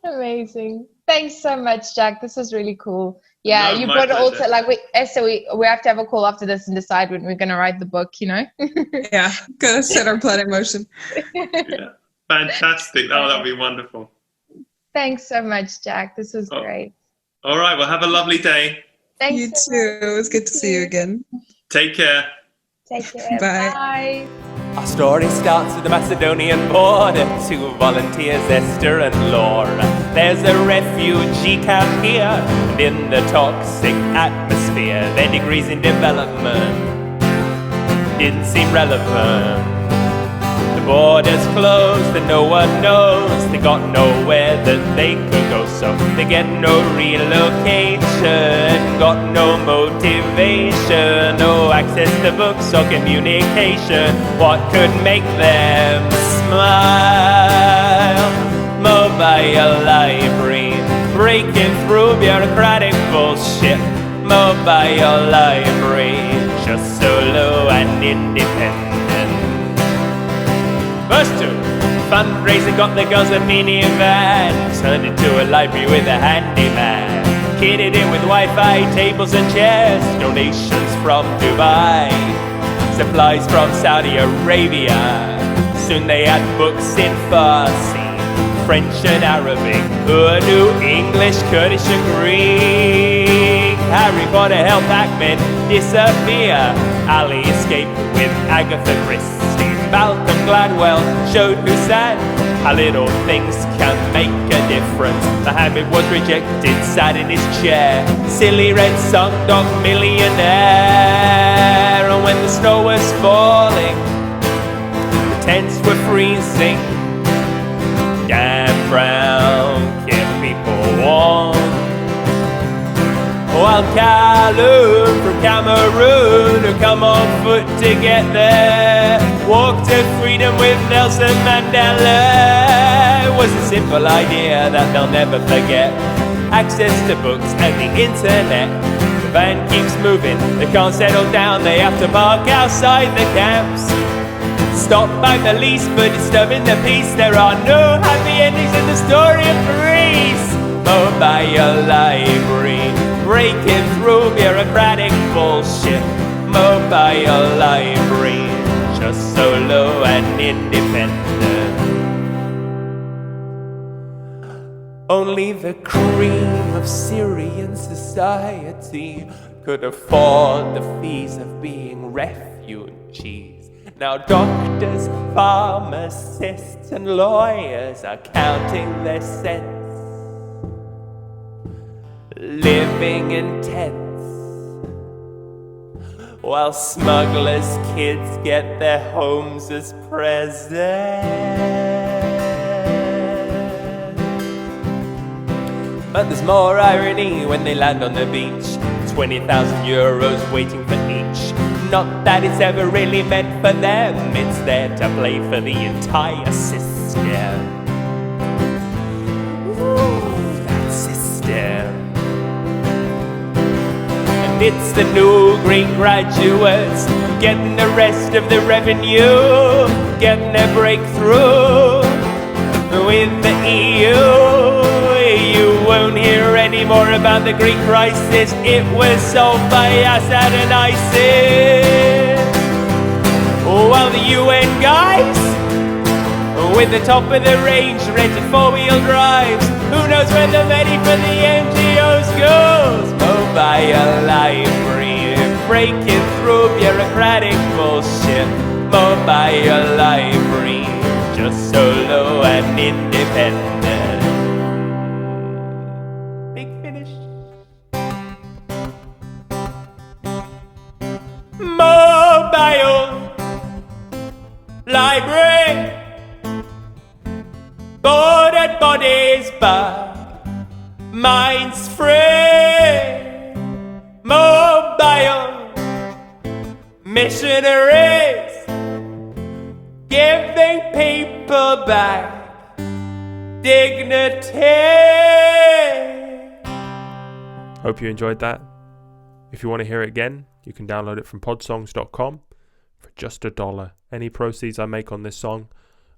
Amazing. Thanks so much, Jack. This was really cool. Yeah, No, you my brought pleasure. also like Esther, we have to have a call after this and decide when we're going to write the book, you know. Yeah, gotta set our plan in motion. Yeah. Fantastic. Oh, that'd be wonderful. Thanks so much, Jack. This was great. All right. Well, have a lovely day. Thanks. You so too. much. It was good to see you again. Take care. Take care. Bye. Bye. Our story starts at the Macedonian border. Two volunteers, Esther and Laura. There's a refugee camp here, and in the toxic atmosphere, their degrees in development didn't seem relevant. The border's closed and no one knows. They got nowhere that they could go, so they get no relocation, got no motivation, no access to books or communication. What could make them smile? Mobile library, breaking through bureaucratic bullshit. Mobile library, just solo and independent. First two, fundraising got the girls a minivan, turned into a library with a handyman, kitted in with Wi-Fi, tables and chairs, donations from Dubai, supplies from Saudi Arabia. Soon they had books in Farsi, French and Arabic, Urdu, English, Kurdish and Greek. Harry Potter helped Ahmed disappear, Ali escaped with Agatha Christie. Malcolm Gladwell showed Hussein how little things can make a difference. Mohammed was rejected, sat in his chair, silly red song dog millionaire. And when the snow was falling, the tents were freezing, Dan Brown kept people warm. While Calhoun from Cameroon, who come on foot to get there, walked to freedom with Nelson Mandela. It was a simple idea that they'll never forget. Access to books and the internet. The van keeps moving, they can't settle down, they have to park outside the camps. Stopped by police for disturbing the peace. There are no happy endings in the story of Greece. Mobile library, breaking through bureaucratic bullshit. Mobile library, just solo and independent. Only the cream of Syrian society could afford the fees of being refugees. Now doctors, pharmacists and lawyers are counting their cents, living in tents, while smugglers' kids get their homes as presents. But there's more irony when they land on the beach, 20,000 euros waiting for each. Not that it's ever really meant for them, it's there to play for the entire system. It's the new great graduates getting the rest of the revenue, getting a breakthrough with the EU. You won't hear any more about the Greek crisis. It was solved by Assad and ISIS. While the UN guys, with the top of the range, rented four-wheel drives. Who knows when the money for the NGOs goes? Mobile library, breaking through bureaucratic bullshit. Mobile library, just solo and independent. Big finish. Mobile library, boarded bodies back, minds free. Mobile missionaries, giving people back dignity. Hope you enjoyed that. If you want to hear it again, you can download it from podsongs.com for just $1. Any proceeds I make on this song,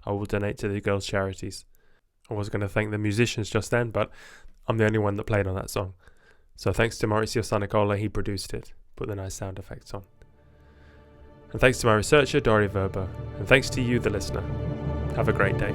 I will donate to the girls' charities. I was going to thank the musicians just then, but I'm the only one that played on that song. So thanks to Maurizio Sanicola, he produced it, put the nice sound effects on. And thanks to my researcher, Dori Verba. And thanks to you, the listener. Have a great day.